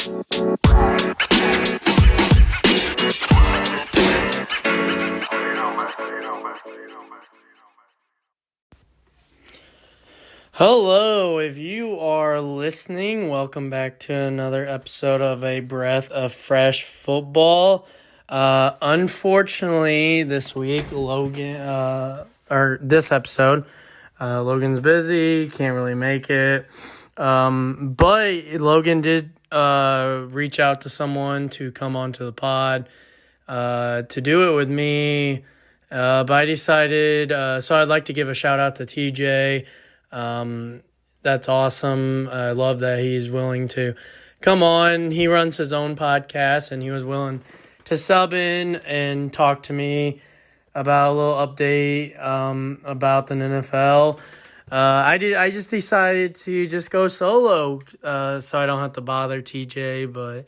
Hello, if you are listening, welcome back to another episode of A Breath of Fresh Football. Unfortunately, this week, Logan's busy, can't really make it. But Logan did reach out to someone to come onto the pod to do it with me. But I decided, so I'd like to give a shout out to TJ. That's awesome. I love that he's willing to come on. He runs his own podcast, and he was willing to sub in and talk to me about a little update about the NFL. I just decided to just go solo so I don't have to bother TJ, but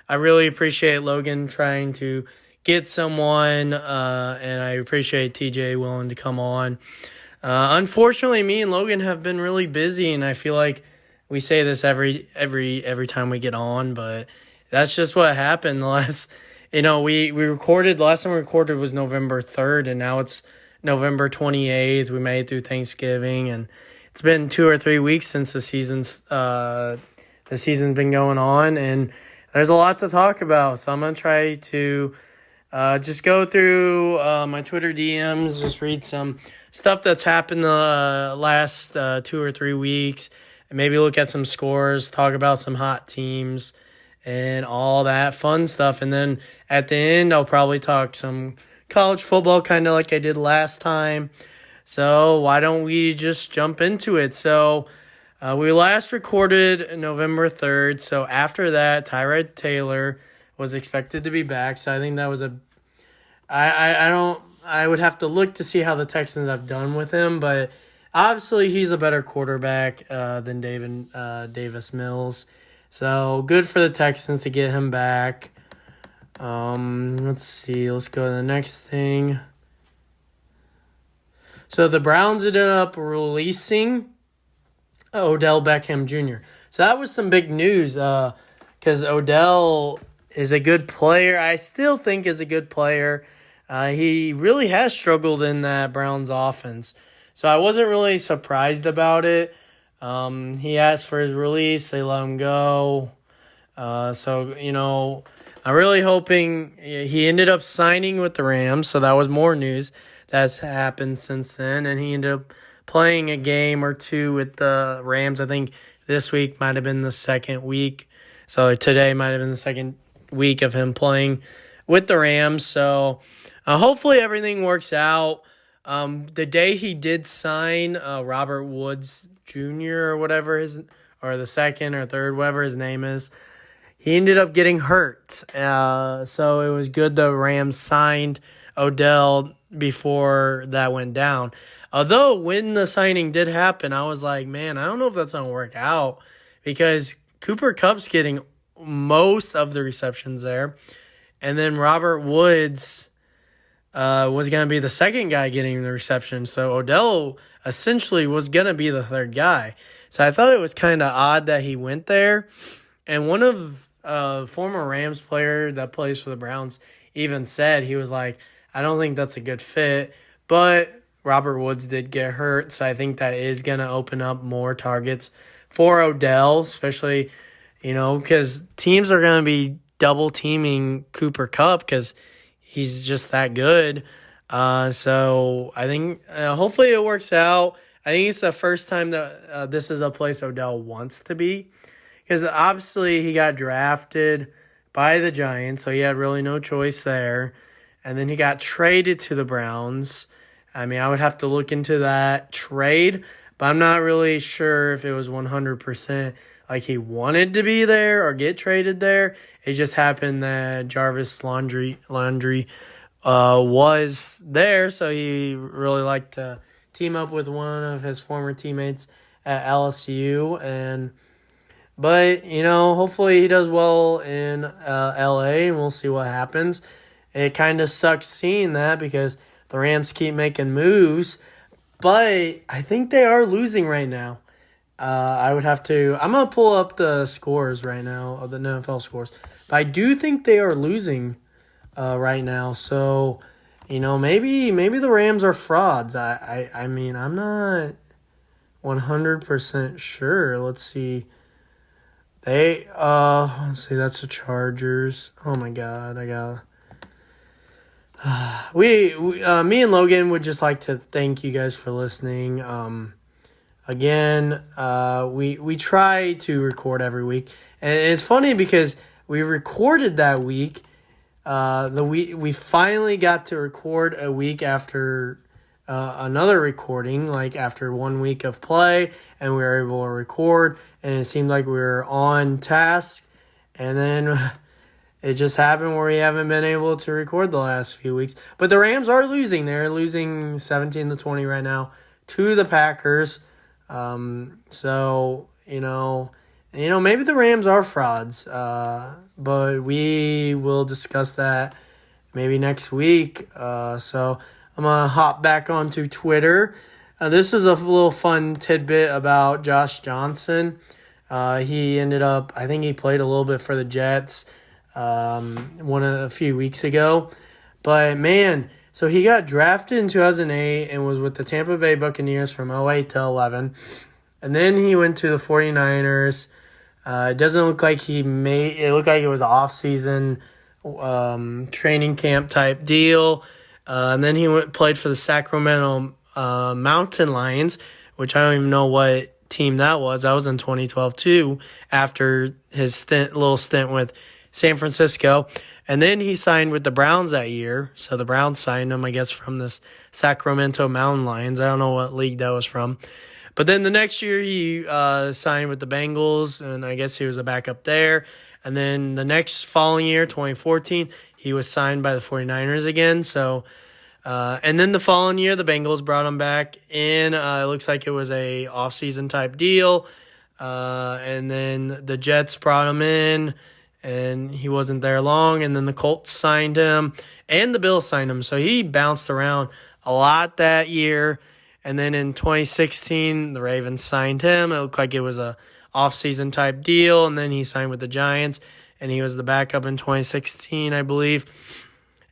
I really appreciate Logan trying to get someone, and I appreciate TJ willing to come on. Unfortunately, me and Logan have been really busy, and I feel like we say this every time we get on, but that's just what happened. The last time we recorded was November 3rd, and now it's November 28th. We made it through Thanksgiving, and it's been 2 or 3 weeks since the season's been going on, and there's a lot to talk about. So I'm gonna try to just go through my Twitter DMs, just read some stuff that's happened the last 2 or 3 weeks, and maybe look at some scores, talk about some hot teams, and all that fun stuff. And then at the end, I'll probably talk some college football, kind of like I did last time. So why don't we just jump into it? So we last recorded November 3rd. So after that, Tyrod Taylor was expected to be back. So I think that was I would have to look to see how the Texans have done with him, but obviously he's a better quarterback than Davis Mills. So good for the Texans to get him back. Let's see. Let's go to the next thing. So the Browns ended up releasing Odell Beckham Jr. So that was some big news because Odell is a good player. I still think is a good player. He really has struggled in that Browns offense. So I wasn't really surprised about it. He asked for his release. They let him go. I'm really hoping he ended up signing with the Rams. So that was more news that's happened since then. And he ended up playing a game or two with the Rams. I think this week might have been the second week. So today might have been the second week of him playing with the Rams. So hopefully everything works out. The day he did sign Robert Woods Jr. or the second or third, whatever his name is, he ended up getting hurt. So it was good the Rams signed Odell before that went down. Although when the signing did happen, I was like, man, I don't know if that's going to work out because Cooper Kupp's getting most of the receptions there. And then Robert Woods was going to be the second guy getting the reception. So Odell essentially was going to be the third guy. So I thought it was kind of odd that he went there. And one of former Rams player that plays for the Browns even said, he was like, I don't think that's a good fit. But Robert Woods did get hurt. So I think that is going to open up more targets for Odell, especially, because teams are going to be double teaming Cooper Kupp because he's just that good. So I think hopefully it works out. I think it's the first time that this is a place Odell wants to be because obviously he got drafted by the Giants, so he had really no choice there. And then he got traded to the Browns. I mean, I would have to look into that trade, but I'm not really sure if it was 100% like he wanted to be there or get traded there. It just happened that Jarvis Landry was there, so he really liked to team up with one of his former teammates at LSU. But hopefully he does well in LA, and we'll see what happens. It kind of sucks seeing that because the Rams keep making moves, but I think they are losing right now. I would have to. I'm gonna pull up the scores right now of the NFL scores, but I do think they are losing right now. So, maybe the Rams are frauds. I mean, I'm not 100% sure. Let's see. Let's see. That's the Chargers. Oh my God, I got. Me and Logan would just like to thank you guys for listening. Again, we try to record every week, and it's funny because we recorded that week. We finally got to record a week after another recording, like after 1 week of play, and we were able to record, and it seemed like we were on task, and then it just happened where we haven't been able to record the last few weeks. But the Rams are losing. They're losing 17-20 right now to the Packers. So, maybe the Rams are frauds, but we will discuss that maybe next week. So I'm going to hop back onto Twitter. This is a little fun tidbit about Josh Johnson. He ended up, I think he played a little bit for the Jets a few weeks ago. But, man, so he got drafted in 2008 and was with the Tampa Bay Buccaneers from 2008 to 2011. And then he went to the 49ers. It doesn't look like it looked like it was an off-season training camp type deal. And then he played for the Sacramento Mountain Lions, which I don't even know what team that was. That was in 2012 too, after his little stint with San Francisco. And then he signed with the Browns that year. So the Browns signed him, I guess, from this Sacramento Mountain Lions. I don't know what league that was from. But then the next year he signed with the Bengals, and I guess he was a backup there. And then the next following year, 2014, he was signed by the 49ers again. So, and then the following year, the Bengals brought him back in. It looks like it was a off-season type deal. And then the Jets brought him in, and he wasn't there long. And then the Colts signed him, and the Bills signed him. So he bounced around a lot that year. And then in 2016, the Ravens signed him. It looked like it was a off-season type deal. And then he signed with the Giants, and he was the backup in 2016, I believe.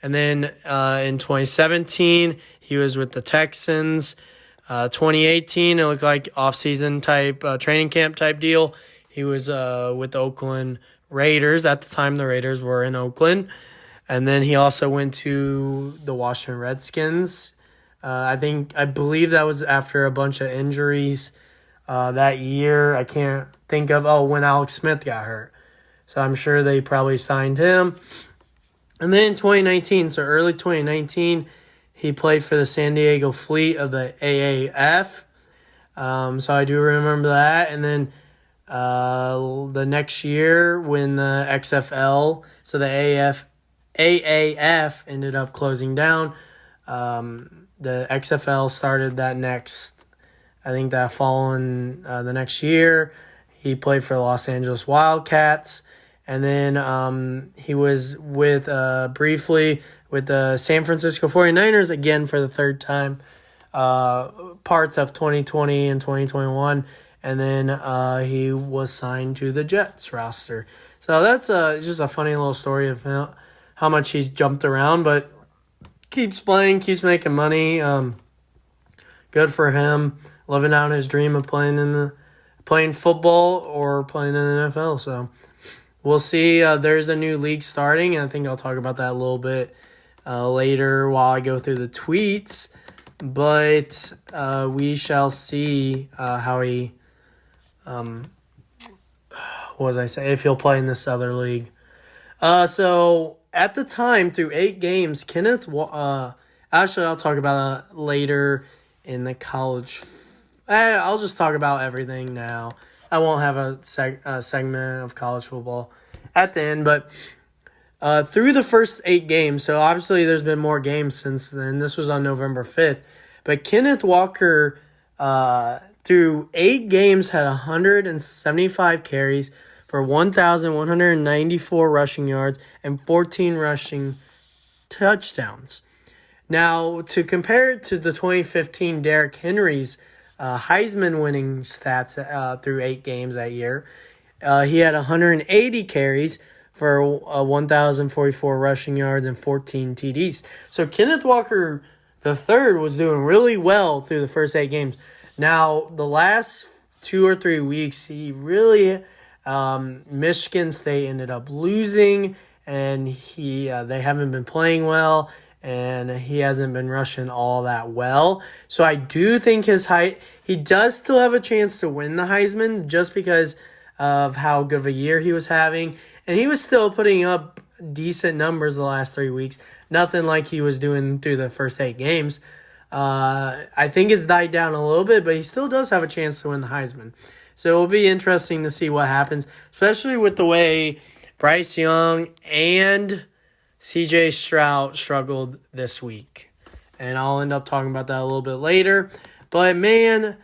And then in 2017, he was with the Texans. 2018, it looked like off-season type training camp type deal. He was with the Oakland Raiders. At the time, the Raiders were in Oakland. And then he also went to the Washington Redskins. I believe that was after a bunch of injuries that year. I can't think of, when Alex Smith got hurt. So I'm sure they probably signed him. And then in 2019, so early 2019, he played for the San Diego Fleet of the AAF. So I do remember that. And then the next year when the XFL, so the AAF ended up closing down, the XFL started the next year. He played for the Los Angeles Wildcats. And then he was with briefly with the San Francisco 49ers again for the third time, parts of 2020 and 2021. And then he was signed to the Jets roster. So that's just a funny little story of how much he's jumped around, but keeps playing, keeps making money. Good for him, living out his dream of playing football or playing in the NFL. So we'll see. There's a new league starting, and I think I'll talk about that a little bit later while I go through the tweets. But we shall see how he, if he'll play in this other league. So at the time, through 8 games, actually I'll talk about that later in the college. I'll just talk about everything now. I won't have a segment of college football at the end, but through the first 8 games, so obviously there's been more games since then. This was on November 5th. But Kenneth Walker, through 8 games, had 175 carries for 1,194 rushing yards and 14 rushing touchdowns. Now, to compare it to the 2015 Derrick Henry's Heisman winning stats through 8 games that year. He had 180 carries for 1,044 rushing yards and 14 TDs. So Kenneth Walker III was doing really well through the first 8 games. Now, the last 2 or 3 weeks, he really Michigan State ended up losing, and they haven't been playing well, and he hasn't been rushing all that well. So I do think he does still have a chance to win the Heisman just because of how good of a year he was having. And he was still putting up decent numbers the last 3 weeks. Nothing like he was doing through the first 8 games. I think it's died down a little bit, but he still does have a chance to win the Heisman. So it'll be interesting to see what happens, especially with the way Bryce Young and C.J. Stroud struggled this week. And I'll end up talking about that a little bit later. But, man,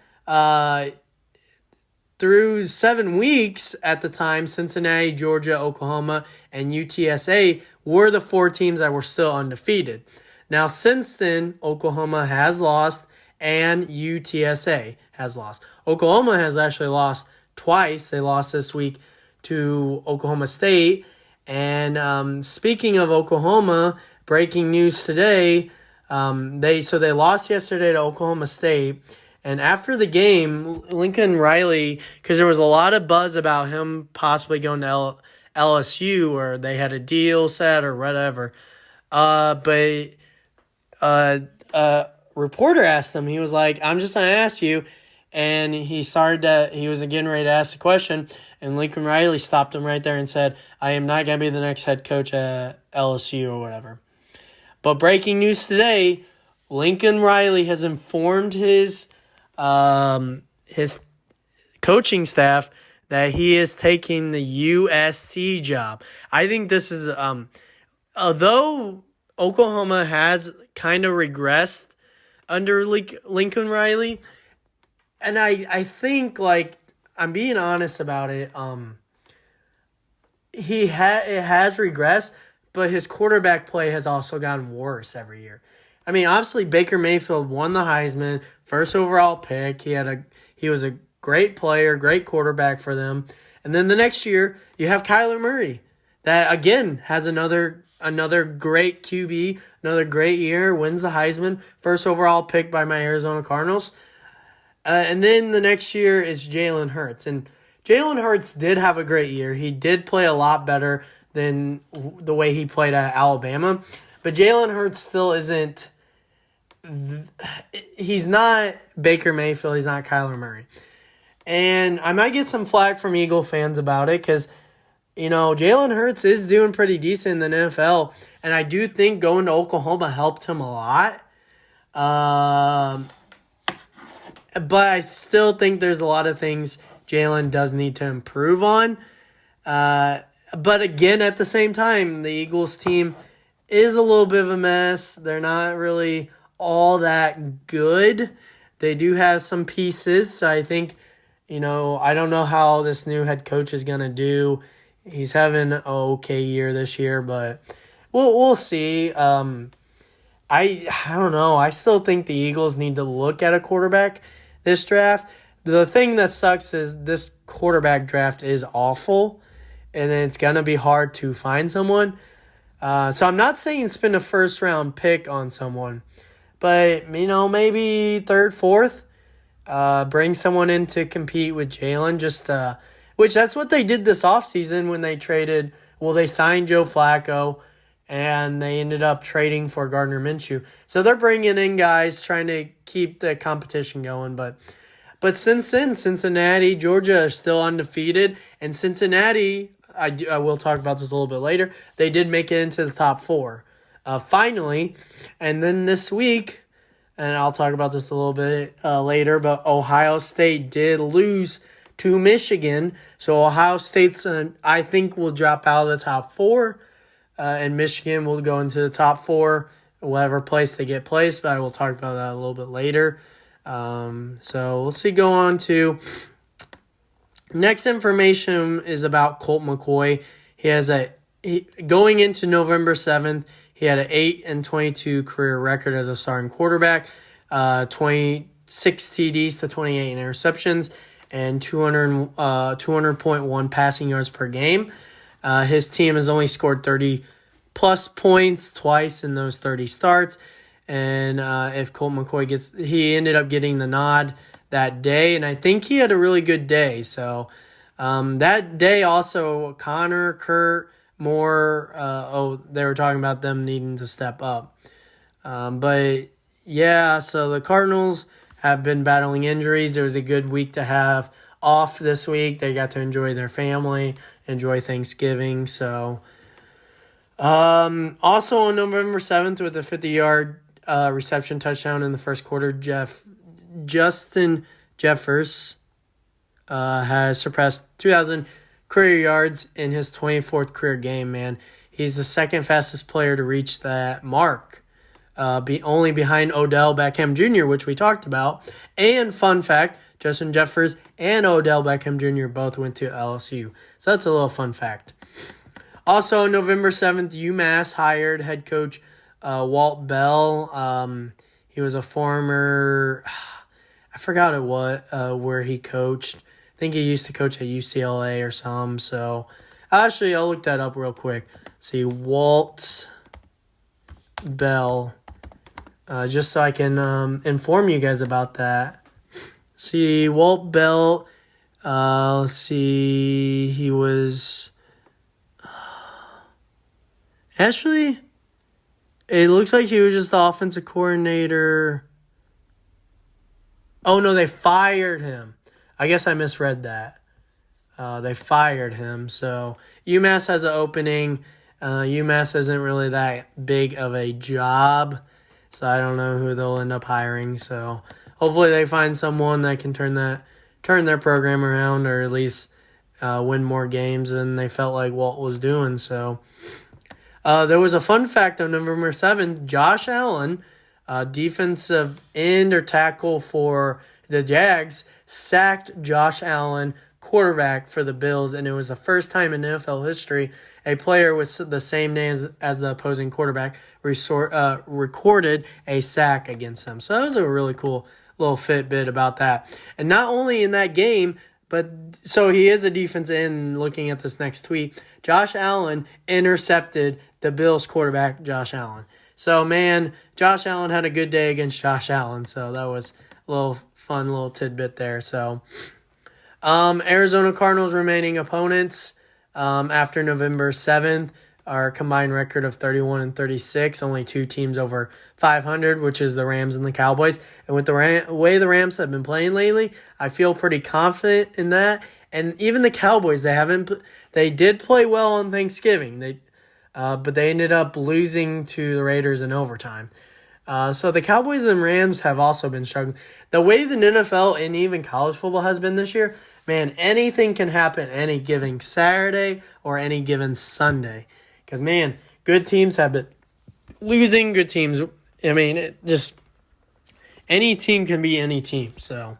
through 7 weeks at the time, Cincinnati, Georgia, Oklahoma, and UTSA were the 4 teams that were still undefeated. Now, since then, Oklahoma has lost and UTSA has lost. Oklahoma has actually lost twice. They lost this week to Oklahoma State. And speaking of Oklahoma, breaking news today, they lost yesterday to Oklahoma State. And after the game, Lincoln Riley, because there was a lot of buzz about him possibly going to LSU, or they had a deal set or whatever. But a reporter asked him, he was like, I'm just going to ask you. And he started that he was getting ready to ask the question. And Lincoln Riley stopped him right there and said, I am not going to be the next head coach at LSU or whatever. But breaking news today, Lincoln Riley has informed his coaching staff that he is taking the USC job. I think this is, although Oklahoma has kind of regressed under Lincoln Riley, and I think, like, I'm being honest about it, it has regressed, but his quarterback play has also gotten worse every year. I mean, obviously Baker Mayfield won the Heisman, first overall pick. He was a great player, great quarterback for them. And then the next year, you have Kyler Murray, that again has another great QB, another great year, wins the Heisman, first overall pick by my Arizona Cardinals. And then the next year is Jalen Hurts. And Jalen Hurts did have a great year. He did play a lot better than the way he played at Alabama. But Jalen Hurts still isn't – he's not Baker Mayfield. He's not Kyler Murray. And I might get some flack from Eagle fans about it because, you know, Jalen Hurts is doing pretty decent in the NFL. And I do think going to Oklahoma helped him a lot. But I still think there's a lot of things Jalen does need to improve on. But again, at the same time, the Eagles team is a little bit of a mess. They're not really all that good. They do have some pieces. So I think, you know, I don't know how this new head coach is going to do. He's having an okay year this year, but we'll see. I don't know. I still think the Eagles need to look at a quarterback this draft. The thing that sucks is this quarterback draft is awful, and it's going to be hard to find someone. So I'm not saying spend a first-round pick on someone, but, you know, maybe third, fourth, bring someone in to compete with Jalen, which that's what they did this offseason when they signed Joe Flacco, and they ended up trading for Gardner Minshew. So they're bringing in guys trying to keep the competition going. But since then, Cincinnati, Georgia are still undefeated. And Cincinnati, I will talk about this a little bit later, they did make it into the top 4. Finally. And then this week, and I'll talk about this a little bit later, but Ohio State did lose to Michigan. So Ohio State's, I think, will drop out of the top 4. And Michigan will go into the top 4, whatever place they get placed, but I will talk about that a little bit later. So we'll see. Go on to next information is about Colt McCoy. Going into November 7th, he had an 8-22 career record as a starting quarterback, 22 6 TDs to 28 interceptions and 200.1 passing yards per game. His team has only scored 30-plus points twice in those 30 starts. And if Colt McCoy he ended up getting the nod that day, and I think he had a really good day. So that day also, Connor, Kurt, Moore, they were talking about them needing to step up. But yeah, so the Cardinals have been battling injuries. It was a good week to have off this week. They got to enjoy their family, enjoy Thanksgiving. So also on November 7th with a 50-yard reception touchdown in the first quarter, Justin Jefferson has surpassed 2,000 career yards in his 24th career game, man. He's the second fastest player to reach that mark, only behind Odell Beckham Jr., which we talked about. And fun fact, Justin Jefferson and Odell Beckham Jr. both went to LSU. So that's a little fun fact. Also, November 7th, Umass hired head coach Walt Bell. He was a former, I forgot where he coached. I think he used to coach at UCLA or some. So actually, I'll look that up real quick. See, Walt Bell, just so I can inform you guys about that. See, Walt Bell, let's see, he was, actually, it looks like he was just the offensive coordinator. Oh, no, they fired him. I guess I misread that. They fired him. So UMass has an opening. UMass isn't really that big of a job, so I don't know who they'll end up hiring. So hopefully they find someone that can turn their program around, or at least win more games than they felt like Walt was doing. So there was a fun fact on November 7th. Josh Allen, defensive end or tackle for the Jags, sacked Josh Allen, quarterback for the Bills, and it was the first time in NFL history a player with the same name as the opposing quarterback recorded a sack against them. So that was a really cool little bit about that. And not only in that game, but so he is a defensive end. Looking at this next tweet, Josh Allen intercepted the Bills quarterback, Josh Allen. So, man, Josh Allen had a good day against Josh Allen. So that was a little fun little tidbit there. So Arizona Cardinals remaining opponents after November 7th are a combined record of 31-36, only 2 teams over 500, which is the Rams and the Cowboys. And with the way the Rams have been playing lately, I feel pretty confident in that. And even the Cowboys, they did play well on Thanksgiving. But they ended up losing to the Raiders in overtime. So the Cowboys and Rams have also been struggling. The way the NFL and even college football has been this year, man, anything can happen any given Saturday or any given Sunday. Because, man, good teams have been losing. Good teams, I mean, any team can be any team. So,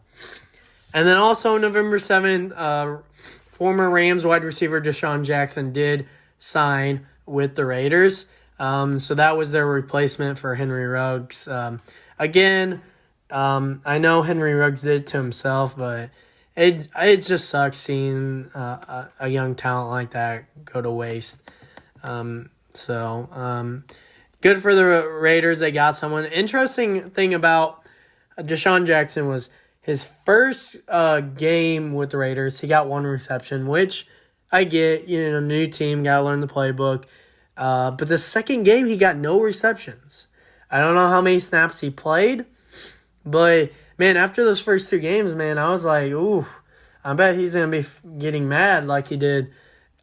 and then also November 7th, former Rams wide receiver DeSean Jackson did sign with the Raiders. So that was their replacement for Henry Ruggs. Again, I know Henry Ruggs did it to himself, but it just sucks seeing a young talent like that go to waste. So good for the Raiders. They got someone. Interesting thing about DeSean Jackson was his first game with the Raiders. He got 1 reception, which I get, new team, got to learn the playbook. But the second game, he got no receptions. I don't know how many snaps he played, but, man, after those first 2 games, man, I was like, ooh, I bet he's going to be getting mad like he did.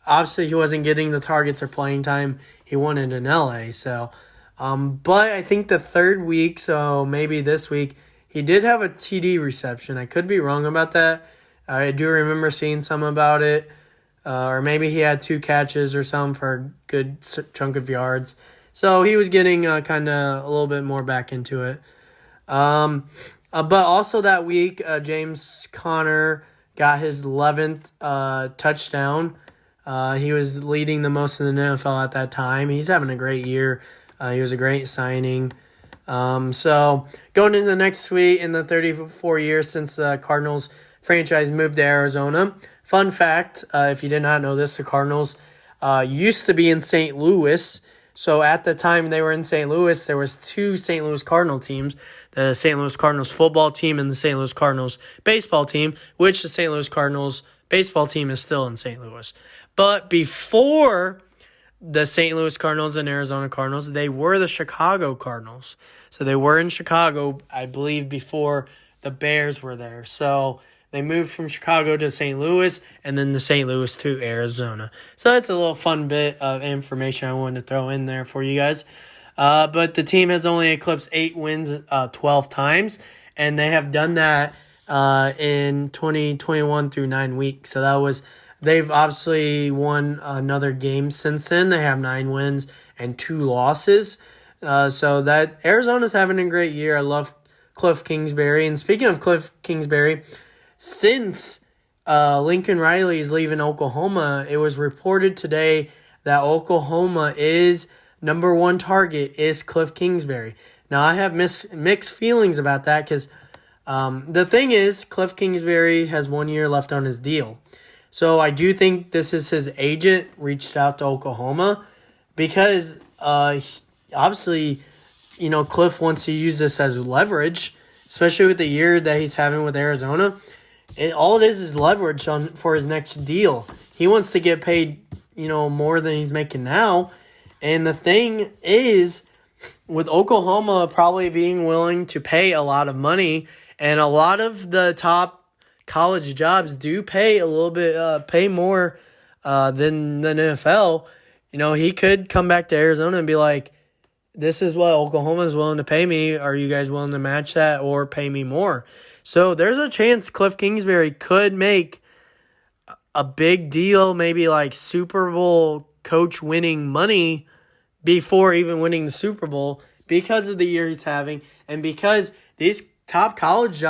Obviously, he wasn't getting the targets or playing time he wanted in LA. So, but I think the 3rd week, so maybe this week, he did have a TD reception. I could be wrong about that. I do remember seeing some about it. Or maybe he had 2 catches or something for a good chunk of yards. So he was getting kind of a little bit more back into it. But also that week, James Conner got his 11th touchdown. He was leading the most in the NFL at that time. He's having a great year. He was a great signing. So going into the next week, in the 34 years since the Cardinals franchise moved to Arizona. Fun fact, if you did not know this, the Cardinals used to be in St. Louis. So at the time they were in St. Louis, there was two St. Louis Cardinal teams, the St. Louis Cardinals football team and the St. Louis Cardinals baseball team, which the St. Louis Cardinals baseball team is still in St. Louis. But before the St. Louis Cardinals and Arizona Cardinals, they were the Chicago Cardinals. So they were in Chicago, I believe, before the Bears were there. So they moved from Chicago to St. Louis and then the St. Louis to Arizona. So that's a little fun bit of information I wanted to throw in there for you guys. But the team has only eclipsed 8 wins 12 times, and they have done that in 2021 through 9 weeks. So they've obviously won another game since then. They have 9 wins and 2 losses. So that Arizona's having a great year. I love Cliff Kingsbury. And speaking of Cliff Kingsbury, since Lincoln Riley is leaving Oklahoma, it was reported today that Oklahoma is number 1 target is Cliff Kingsbury. Now, I have mixed feelings about that because the thing is, Cliff Kingsbury has 1 year left on his deal. So I do think this is his agent reached out to Oklahoma because obviously, Cliff wants to use this as leverage, especially with the year that he's having with Arizona. All it is leverage for his next deal. He wants to get paid, more than he's making now. And the thing is, with Oklahoma probably being willing to pay a lot of money, and a lot of the top college jobs do pay a little bit, pay more than the NFL. He could come back to Arizona and be like, this is what Oklahoma is willing to pay me. Are you guys willing to match that or pay me more? So there's a chance Cliff Kingsbury could make a big deal, maybe like Super Bowl coach winning money before even winning the Super Bowl because of the year he's having and because these top college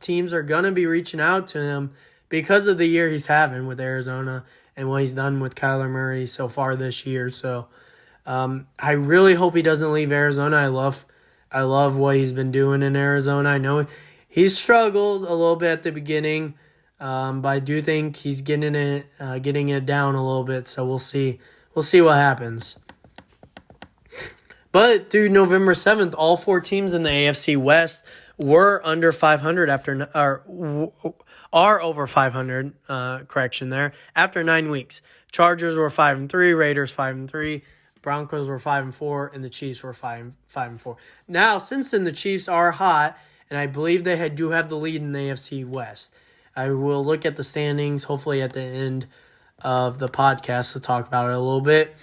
teams are going to be reaching out to him because of the year he's having with Arizona and what he's done with Kyler Murray so far this year. So I really hope he doesn't leave Arizona. I love what he's been doing in Arizona. I know he's struggled a little bit at the beginning, but I do think he's getting it down a little bit. So we'll see what happens. But through November 7th, all 4 teams in the AFC West were under 500 are over 500. After 9 weeks. Chargers were 5-3, Raiders 5-3. Broncos were 5-4, and the Chiefs were 5-4. Now, since then, the Chiefs are hot, and I believe they do have the lead in the AFC West. I will look at the standings, hopefully at the end of the podcast to talk about it a little bit.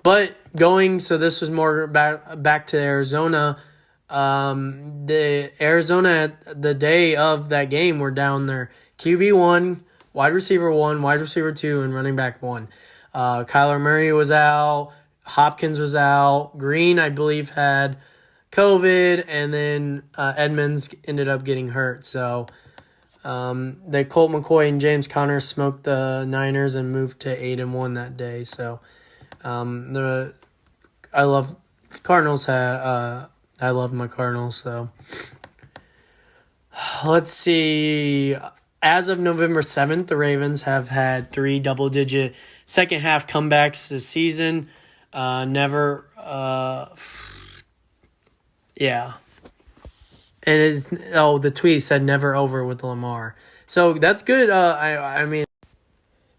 But so this was more back to Arizona. The Arizona at the day of that game were down their QB 1, wide receiver 1, wide receiver 2, and running back 1. Kyler Murray was out. Hopkins was out. Green, I believe, had COVID, and then Edmonds ended up getting hurt. So the Colt McCoy and James Conner smoked the Niners and moved to 8-1 that day. So I love Cardinals. I love my Cardinals. So let's see. As of November 7th, the Ravens have had 3 double-digit second half comebacks this season. Never. Yeah. And the tweet said never over with Lamar. So that's good. I mean,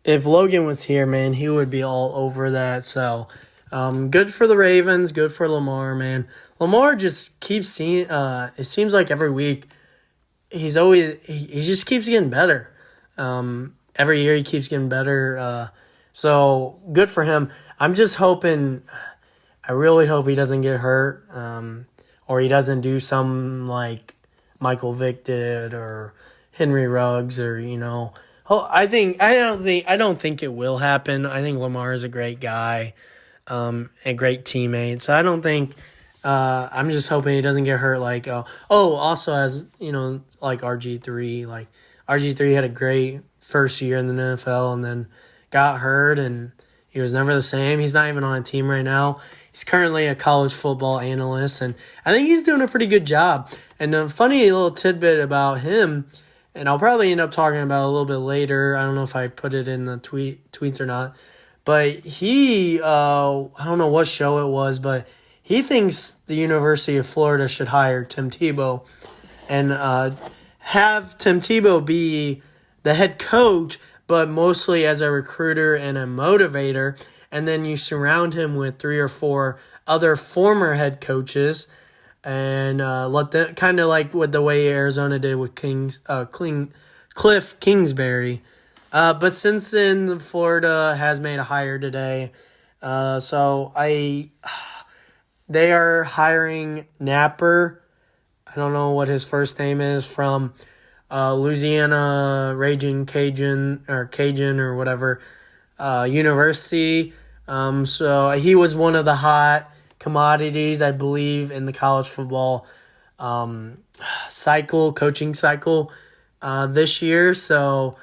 if Logan was here, man, he would be all over that. So, good for the Ravens. Good for Lamar, man. Lamar just keeps seeing. It seems like every week, he just keeps getting better. Every year he keeps getting better. So good for him. I'm just hoping. I really hope he doesn't get hurt. Or he doesn't do something like Michael Vick did or Henry Ruggs or, I don't think it will happen. I think Lamar is a great guy, a great teammate. So I don't think I'm just hoping he doesn't get hurt also as, like RG3. Like RG3 had a great first year in the NFL and then got hurt and He was never the same. He's not even on a team right now. He's currently a college football analyst, and I think he's doing a pretty good job. And a funny little tidbit about him, and I'll probably end up talking about it a little bit later. I don't know if I put it in the tweets or not. But he, I don't know what show it was, but he thinks the University of Florida should hire Tim Tebow and have Tim Tebow be the head coach, but mostly as a recruiter and a motivator. And then you surround him with 3 or 4 other former head coaches and let them, kind of like with the way Arizona did with Cliff Kingsbury. But since then, Florida has made a hire today. They are hiring Napper. I don't know what his first name is, from Louisiana Raging Cajun or whatever university. So he was one of the hot commodities, I believe, in the college football coaching cycle this year. So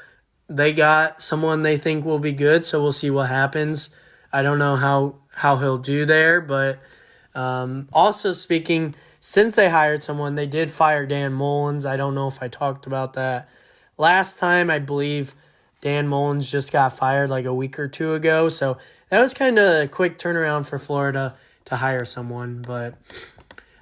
they got someone they think will be good, so we'll see what happens. I don't know how he'll do there, but also speaking, since they hired someone, they did fire Dan Mullins. I don't know if I talked about that last time. I believe Dan Mullins just got fired like a week or 2 ago, so that was kind of a quick turnaround for Florida to hire someone.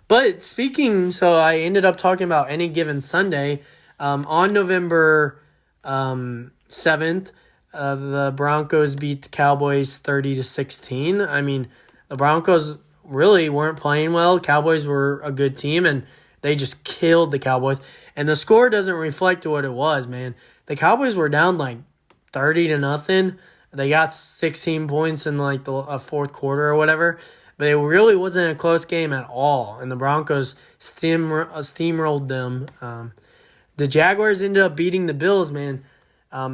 But speaking, so I ended up talking about Any Given Sunday. On November 7th, the Broncos beat the Cowboys 30-16. I mean, the Broncos really weren't playing well. Cowboys were a good team, and they just killed the Cowboys. And the score doesn't reflect what it was, man. The Cowboys were down like 30-0. They got 16 points in like the fourth quarter or whatever. But it really wasn't a close game at all. And the Broncos steamrolled them. The Jaguars ended up beating the Bills, man.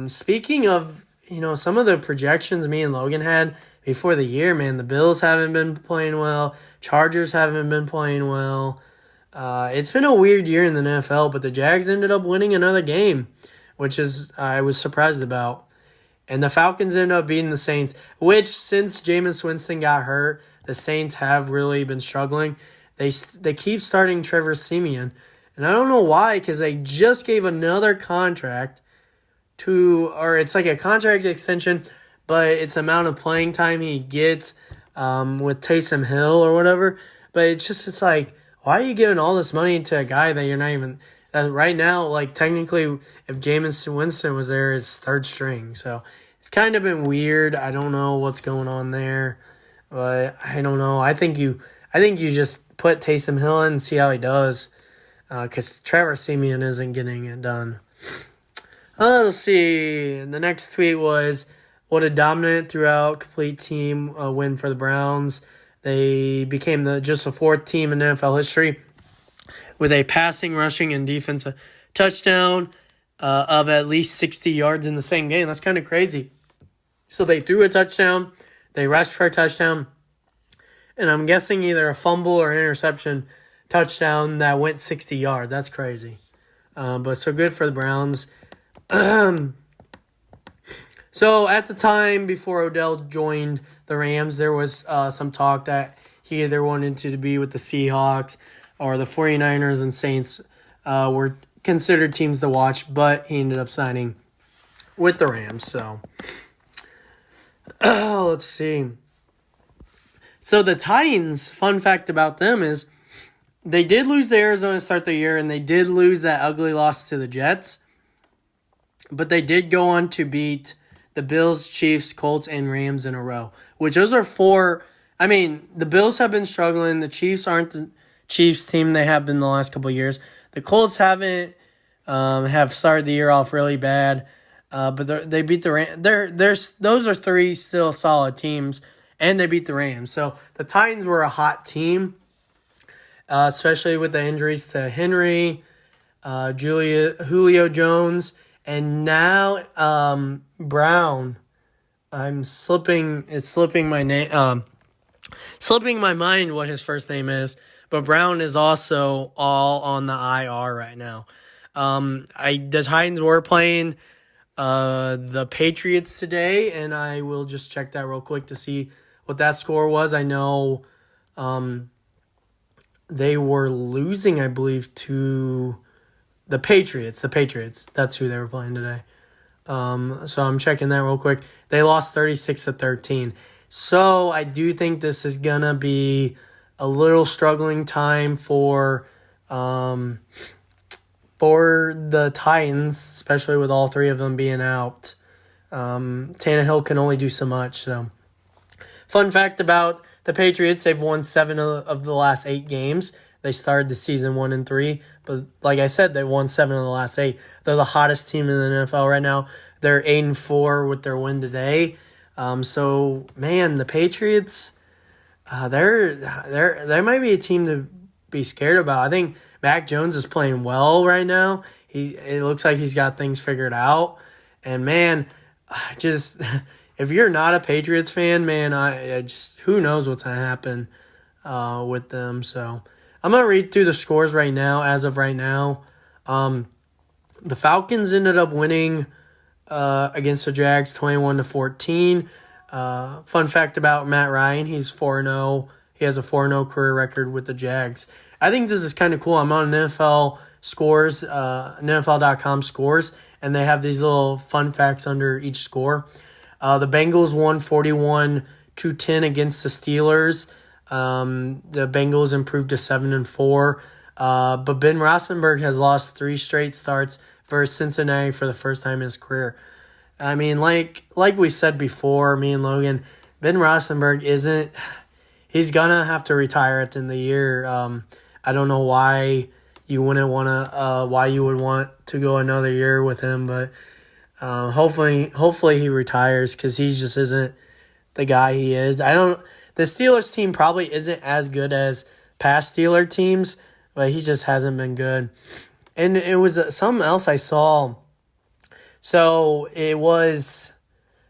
Speaking of, some of the projections me and Logan had before the year, man, the Bills haven't been playing well. Chargers haven't been playing well. It's been a weird year in the NFL, but the Jags ended up winning another game, which I was surprised about. And the Falcons ended up beating the Saints, which since Jameis Winston got hurt, the Saints have really been struggling. They keep starting Trevor Siemian, and I don't know why, because they just gave another contract it's like a contract extension, but it's amount of playing time he gets with Taysom Hill or whatever. But it's like, why are you giving all this money to a guy that you're not even right now? Like, technically, if Jameis Winston was there, it's third string. So it's kind of been weird. I don't know what's going on there, but I don't know. I think you just put Taysom Hill in and see how he does, because Trevor Siemian isn't getting it done. Let's see. The next tweet was, what a dominant throughout complete team win for the Browns. They became just the 4th team in NFL history with a passing, rushing, and defensive touchdown of at least 60 yards in the same game. That's kind of crazy. So they threw a touchdown, they rushed for a touchdown, and I'm guessing either a fumble or an interception touchdown that went 60 yards. That's crazy. But so good for the Browns. So at the time before Odell joined the Rams, there was some talk that he either wanted to be with the Seahawks or the 49ers, and Saints were considered teams to watch, but he ended up signing with the Rams. So let's see. So the Titans, fun fact about them is they did lose to Arizona to start the year, and they did lose that ugly loss to the Jets. But they did go on to beat the Bills, Chiefs, Colts, and Rams in a row, which those are 4. I mean, the Bills have been struggling. The Chiefs aren't the Chiefs team they have been the last couple of years. The Colts have started the year off really bad, but they beat the Rams. Those are 3 still solid teams, and they beat the Rams. So the Titans were a hot team, especially with the injuries to Henry, Julio Jones, and now Brown. It's slipping my name. Slipping my mind what his first name is, but Brown is also all on the IR right now. The Titans were playing the Patriots today, and I will just check that real quick to see what that score was. I know they were losing, I believe, to the Patriots. The Patriots. That's who they were playing today. So I'm checking that real quick. They lost 36-13. So I do think this is going to be a little struggling time for the Titans, especially with all three of them being out. Tannehill can only do so much. So, fun fact about the Patriots, they've won 7 of the last 8 games. They started the season 1-3, but like I said, they won 7 of the last 8. They're the hottest team in the NFL right now. They're 8-4 with their win today. So man, the Patriots, they might be a team to be scared about. I think Mac Jones is playing well right now. It looks like he's got things figured out. And man, just if you're not a Patriots fan, man, I just who knows what's gonna happen with them. So I'm gonna read through the scores right now. As of right now, the Falcons ended up winning against the Jags 21-14. Fun fact about Matt Ryan, he's 4-0. He has a 4-0 career record with the Jags. I think this is kind of cool. I'm on NFL scores, NFL.com scores, and they have these little fun facts under each score. The Bengals won 41-10 against the Steelers. The Bengals improved to 7-4. But Ben Roethlisberger has lost 3 straight starts versus Cincinnati for the first time in his career. I mean, like we said before, me and Logan, Ben Roethlisberger he's gonna have to retire at the end of the year. I don't know why you wouldn't want to, why you would want to go another year with him, but hopefully he retires because he just isn't the guy he is. The Steelers team probably isn't as good as past Steeler teams, but he just hasn't been good. And it was something else I saw. So it was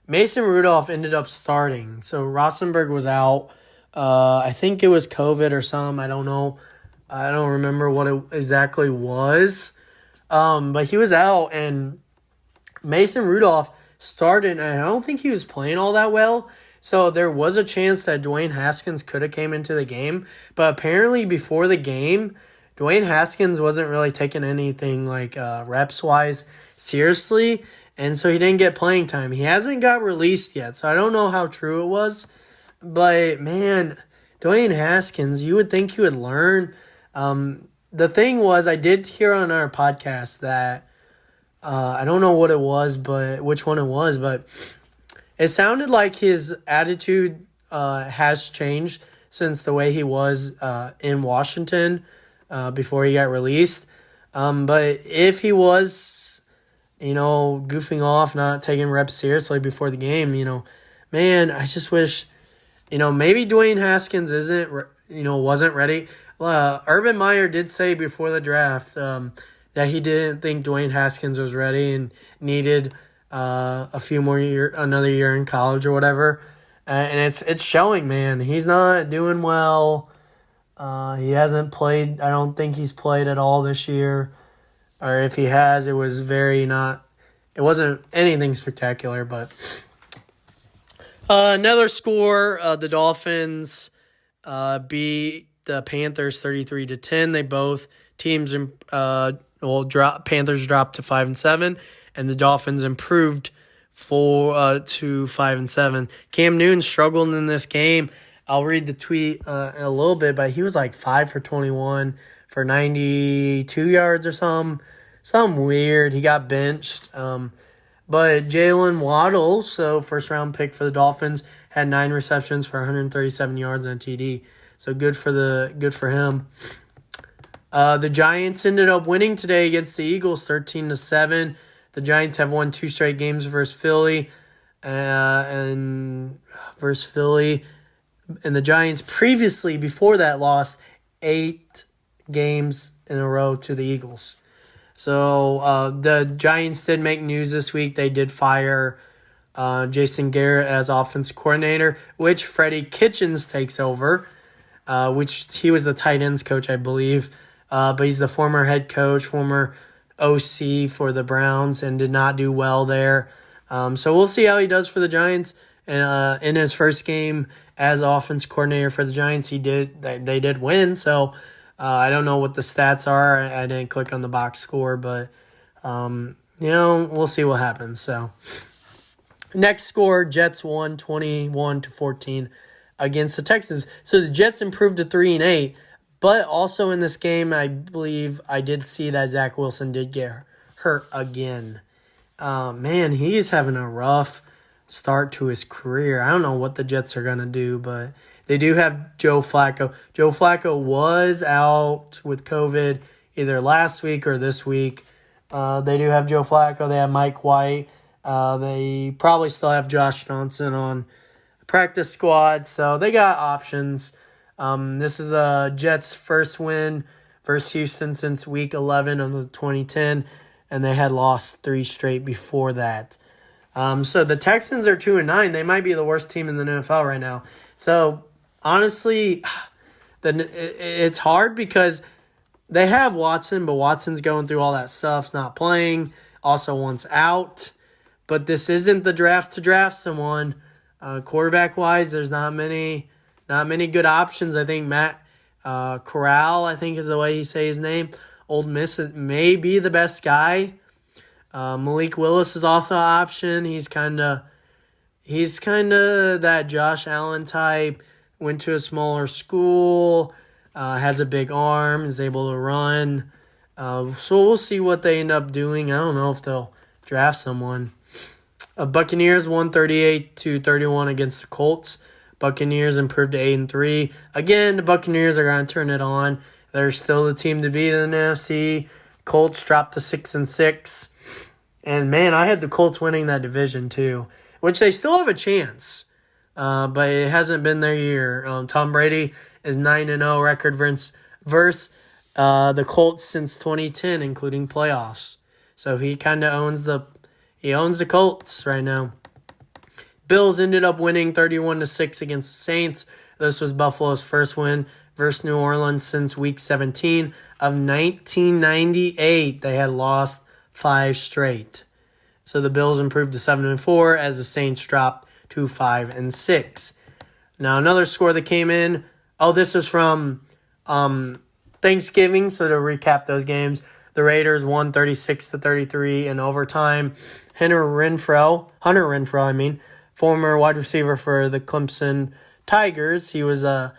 Mason Rudolph ended up starting. So Roethlisberger was out. I think it was COVID or something. I don't know. I don't remember what it exactly was. But he was out, and Mason Rudolph started, and I don't think he was playing all that well. So there was a chance that Dwayne Haskins could have came into the game. But apparently before the game, Dwayne Haskins wasn't really taking anything like reps-wise seriously, and so he didn't get playing time. He hasn't got released yet, so I don't know how true it was. But, man, Dwayne Haskins, you would think he would learn. The thing was, I did hear on our podcast that I don't know what it was, but which one it was, but it sounded like his attitude has changed since the way he was in Washington before he got released. But if he was, goofing off, not taking reps seriously before the game, man, I just wish, maybe Dwayne Haskins wasn't ready. Urban Meyer did say before the draft that he didn't think Dwayne Haskins was ready and needed another year in college or whatever. And it's showing, man. He's not doing well. He hasn't played. I don't think he's played at all this year. Or if he has, it wasn't anything spectacular. But another score, the Dolphins beat the Panthers 33-10. They both teams Panthers dropped to 5-7, and the Dolphins improved to 5-7. Cam Newton struggled in this game. I'll read the tweet in a little bit, but he was like 5 for 21 for 92 yards or something weird. He got benched. But Jalen Waddle, so first round pick for the Dolphins, had 9 receptions for 137 yards and a TD. So good for him. The Giants ended up winning today against the Eagles 13-7. The Giants have won 2 straight games versus Philly. And the Giants previously, before that, lost 8 games in a row to the Eagles. So the Giants did make news this week. They did fire Jason Garrett as offense coordinator, which Freddie Kitchens takes over, which he was the tight ends coach, I believe. But he's the former head coach, former OC for the Browns and did not do well there. So we'll see how he does for the Giants. And in his first game as offense coordinator for the Giants, they did win. So I don't know what the stats are. I didn't click on the box score, but we'll see what happens. So next score, Jets won 21-14 against the Texans. So the Jets improved to 3-8. But also in this game, I believe I did see that Zach Wilson did get hurt again. Man, he's having a rough start to his career. I don't know what the Jets are going to do, but they do have Joe Flacco. Joe Flacco was out with COVID either last week or this week. They do have Joe Flacco. They have Mike White. They probably still have Josh Johnson on the practice squad. So they got options. This is the Jets' first win versus Houston since Week 11 of the 2010, and they had lost 3 straight before that. So the Texans are 2-9. They might be the worst team in the NFL right now. So honestly, it's hard because they have Watson, but Watson's going through all that stuff. He's not playing. Also wants out. But this isn't the draft to draft someone. Quarterback-wise, there's not many good options. I think Matt Corral, I think is the way you say his name. Ole Miss may be the best guy. Malik Willis is also an option. He's kind of that Josh Allen type. Went to a smaller school, has a big arm, is able to run. So we'll see what they end up doing. I don't know if they'll draft someone. Buccaneers won 38-31 against the Colts. Buccaneers improved to 8-3. Again, the Buccaneers are going to turn it on. They're still the team to beat in the NFC. Colts dropped to 6-6. And, man, I had the Colts winning that division too, which they still have a chance. But it hasn't been their year. Tom Brady is 9-0 record versus the Colts since 2010, including playoffs. So he kind of owns the Colts right now. Bills ended up winning 31-6 against the Saints. This was Buffalo's first win versus New Orleans since Week 17 of 1998. They had lost 5 straight. So the Bills improved to 7-4 as the Saints dropped to 5-6. Now another score that came in. This was from Thanksgiving. So to recap those games, the Raiders won 36-33 in overtime. Hunter Renfrow, former wide receiver for the Clemson Tigers. He was I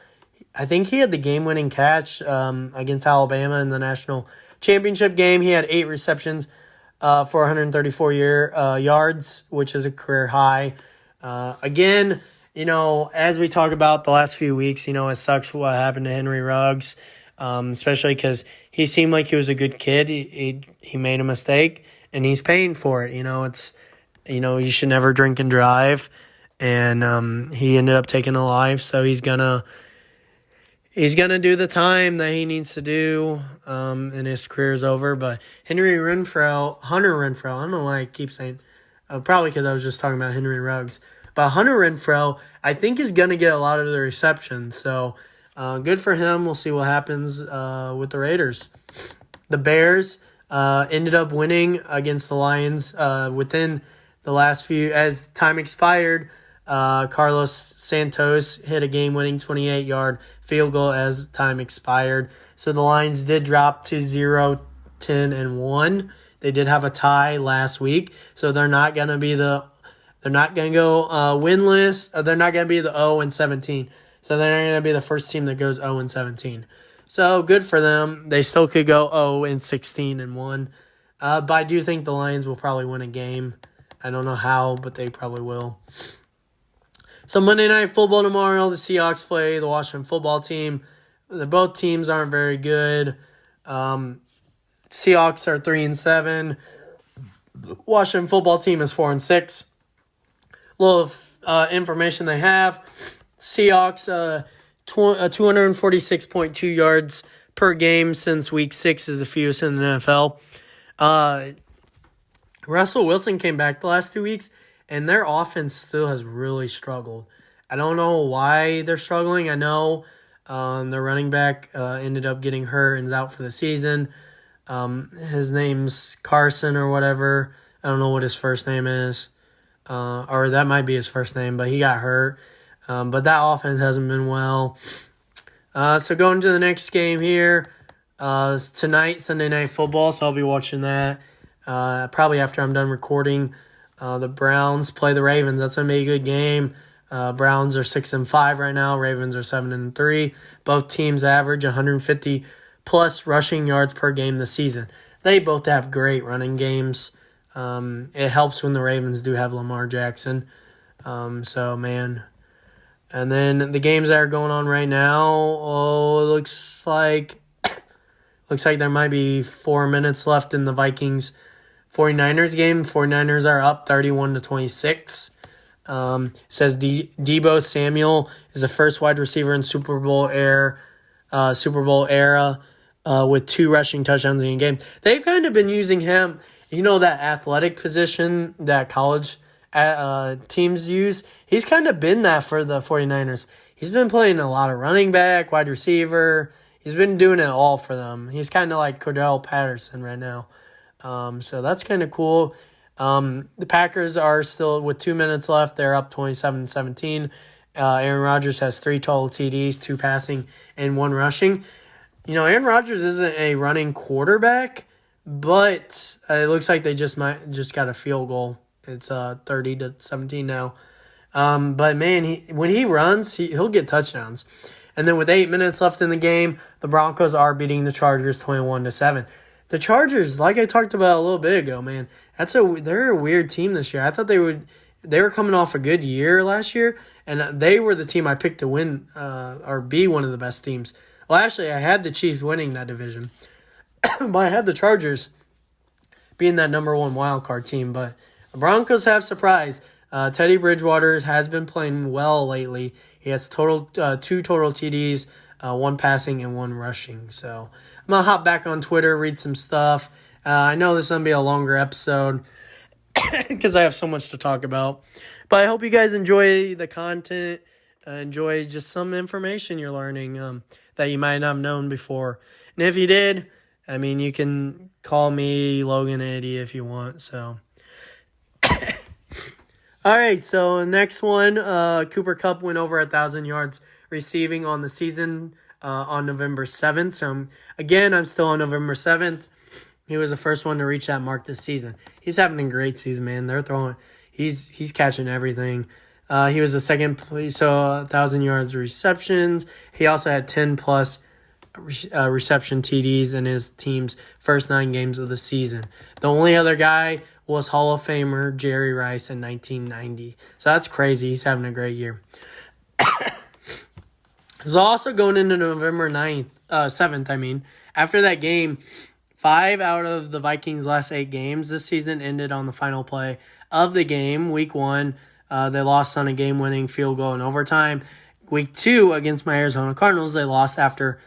think he had the game-winning catch against Alabama in the national championship game. He had 8 receptions for 134 yards, which is a career high. Again, as we talk about the last few weeks, it sucks what happened to Henry Ruggs, especially because he seemed like he was a good kid. He made a mistake, and he's paying for it. You should never drink and drive, and he ended up taking a life. So he's gonna do the time that he needs to do, and his career's over. But Hunter Renfrow, I don't know why I keep saying, probably because I was just talking about Henry Ruggs. But Hunter Renfrow, I think, is gonna get a lot of the receptions. So good for him. We'll see what happens with the Raiders. The Bears ended up winning against the Lions within the last few, as time expired. Carlos Santos hit a game-winning 28-yard field goal as time expired. So the Lions did drop to 0-10-1. They did have a tie last week, so they're not going to go winless. They're not going to be the 0-17. So they're not going to be the first team that goes 0-17. So good for them. They still could go 0-16-1. But I do think the Lions will probably win a game. I don't know how, but they probably will. So Monday Night Football tomorrow, the Seahawks play the Washington football team. Both teams aren't very good. Seahawks are 3-7. Washington football team is 4-6. A little information they have. Seahawks 246.2 yards per game since Week 6 is the fewest in the NFL. Russell Wilson came back the last 2 weeks, and their offense still has really struggled. I don't know why they're struggling. I know their running back ended up getting hurt and is out for the season. His name's Carson or whatever. I don't know what his first name is. Or that might be his first name, but he got hurt. But that offense hasn't been well. So going to the next game here. Tonight, Sunday Night Football, so I'll be watching that probably after I'm done recording. The Browns play the Ravens. That's going to be a good game. Browns are 6-5 right now. Ravens are 7-3. Both teams average 150 plus rushing yards per game this season. They both have great running games. It helps when the Ravens do have Lamar Jackson. So, man. And then the games that are going on right now, it looks like there might be 4 minutes left in the Vikings 49ers game. 49ers are up 31-26. Says Deebo Samuel is the first wide receiver in Super Bowl era with 2 rushing touchdowns in a game. They've kind of been using him, that athletic position that college teams use. He's kind of been that for the 49ers. He's been playing a lot of running back, wide receiver. He's been doing it all for them. He's kind of like Peterson right now. So that's kind of cool. The Packers are still, with 2 minutes left, they're up 27-17. Aaron Rodgers has 3 total TDs, 2 passing, and 1 rushing. Aaron Rodgers isn't a running quarterback, but it looks like they just got a field goal. It's 30-17 now. But man, when he runs, he'll get touchdowns. And then with 8 minutes left in the game, the Broncos are beating the Chargers 21-7. The Chargers, like I talked about a little bit ago, man, they're a weird team this year. I thought they were coming off a good year last year, and they were the team I picked to win or be one of the best teams. Well, actually, I had the Chiefs winning that division, but I had the Chargers being that number 1 wild card team. But the Broncos have surprised. Teddy Bridgewater has been playing well lately. He has 2 total TDs, 1 passing and 1 rushing. So I'm going to hop back on Twitter, read some stuff. I know this is going to be a longer episode because I have so much to talk about. But I hope you guys enjoy the content, enjoy just some information you're learning that you might not have known before. And if you did, you can call me Logan Eddie if you want. So, all right. So next one, Cooper Kupp went over 1,000 yards receiving on the season on November 7th. So again, I'm still on November 7th. He was the first one to reach that mark this season. He's having a great season, man. They're throwing. He's catching everything. He was the second, so 1,000 yards receptions. He also had 10+ reception TDs in his team's first 9 games of the season. The only other guy was Hall of Famer Jerry Rice in 1990. So that's crazy. He's having a great year. So also going into November 7th, after that game, 5 out of the Vikings' last 8 games this season ended on the final play of the game. Week 1, they lost on a game-winning field goal in overtime. Week 2 against my Arizona Cardinals, they lost after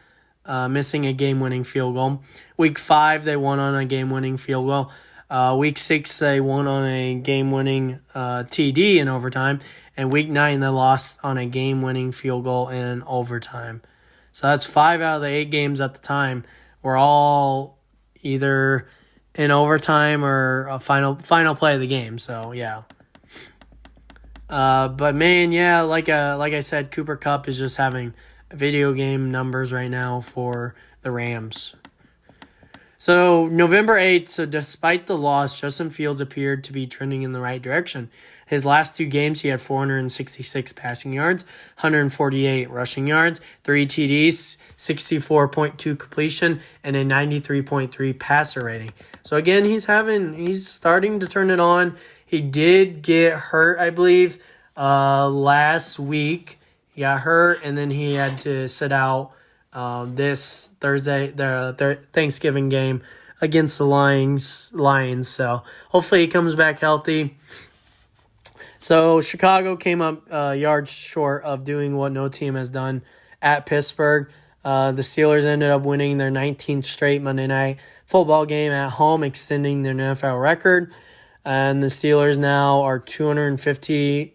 missing a game-winning field goal. Week 5, they won on a game-winning field goal. Week 6, they won on a game-winning TD in overtime. And Week 9, they lost on a game-winning field goal in overtime. So that's 5 out of the 8 games at the time were all either in overtime or a final play of the game. So, yeah. But, man, yeah, like I said, Cooper Kupp is just having video game numbers right now for the Rams. So, November 8th, so despite the loss, Justin Fields appeared to be trending in the right direction. His last 2 games, he had 466 passing yards, 148 rushing yards, 3 TDs, 64.2 completion, and a 93.3 passer rating. So, again, he's starting to turn it on. He did get hurt, I believe, last week. He got hurt, and then he had to sit out this Thursday, the Thanksgiving game against the Lions. So hopefully he comes back healthy. So Chicago came up yards short of doing what no team has done at Pittsburgh. The Steelers ended up winning their 19th straight Monday Night Football game at home, extending their NFL record. And the Steelers now are 215,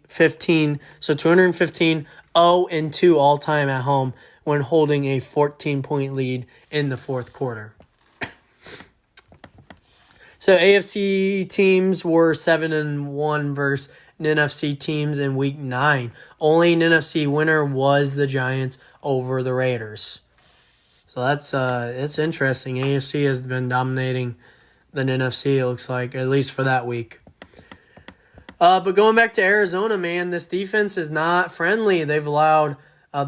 0-2 all-time at home when holding a 14-point lead in the fourth quarter. So AFC teams were 7-1 versus NFC teams in Week 9. Only an NFC winner was the Giants over the Raiders. So that's it's interesting. AFC has been dominating the NFC, it looks like, at least for that week. But going back to Arizona, man, this defense is not friendly. They've allowed,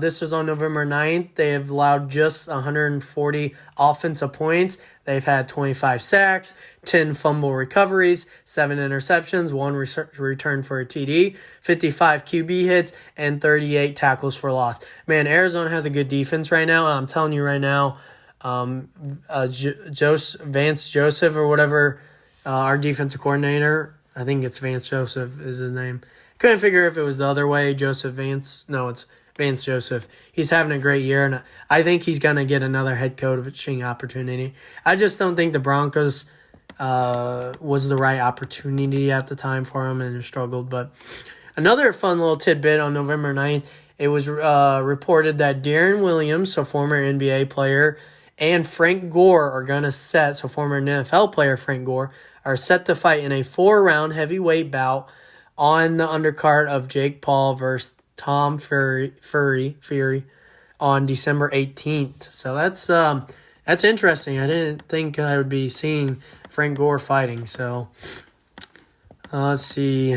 this was on November 9th, they have allowed just 140 offensive points. They've had 25 sacks, 10 fumble recoveries, 7 interceptions, 1 return for a TD, 55 QB hits, and 38 tackles for loss. Man, Arizona has a good defense right now, and I'm telling you right now, Vance Joseph or whatever, our defensive coordinator, I think it's Vance Joseph is his name. Couldn't figure if it was the other way, Joseph Vance. No, it's Vance Joseph. He's having a great year, and I think he's going to get another head coaching opportunity. I just don't think the Broncos was the right opportunity at the time for him, and struggled. But another fun little tidbit on November 9th, it was reported that Darren Williams, so former NBA player, and Frank Gore are going to former NFL player Frank Gore, are set to fight in a 4-round heavyweight bout on the undercard of Jake Paul versus Tom Fury on December 18th. So that's interesting. I didn't think I would be seeing Frank Gore fighting. So let's see.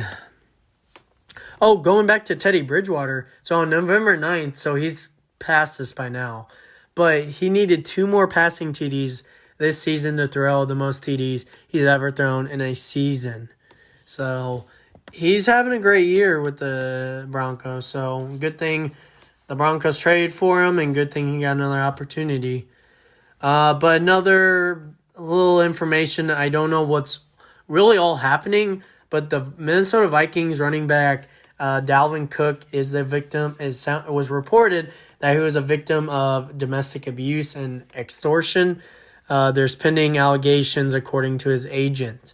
Oh, going back to Teddy Bridgewater. So on November 9th, so he's past this by now, but he needed 2 more passing TDs this season to throw the most TDs he's ever thrown in a season. So he's having a great year with the Broncos. So good thing the Broncos traded for him, and good thing he got another opportunity. But another little information, I don't know what's really all happening, but the Minnesota Vikings running back Dalvin Cook is the victim. It was reported that he was a victim of domestic abuse and extortion. There's pending allegations according to his agent.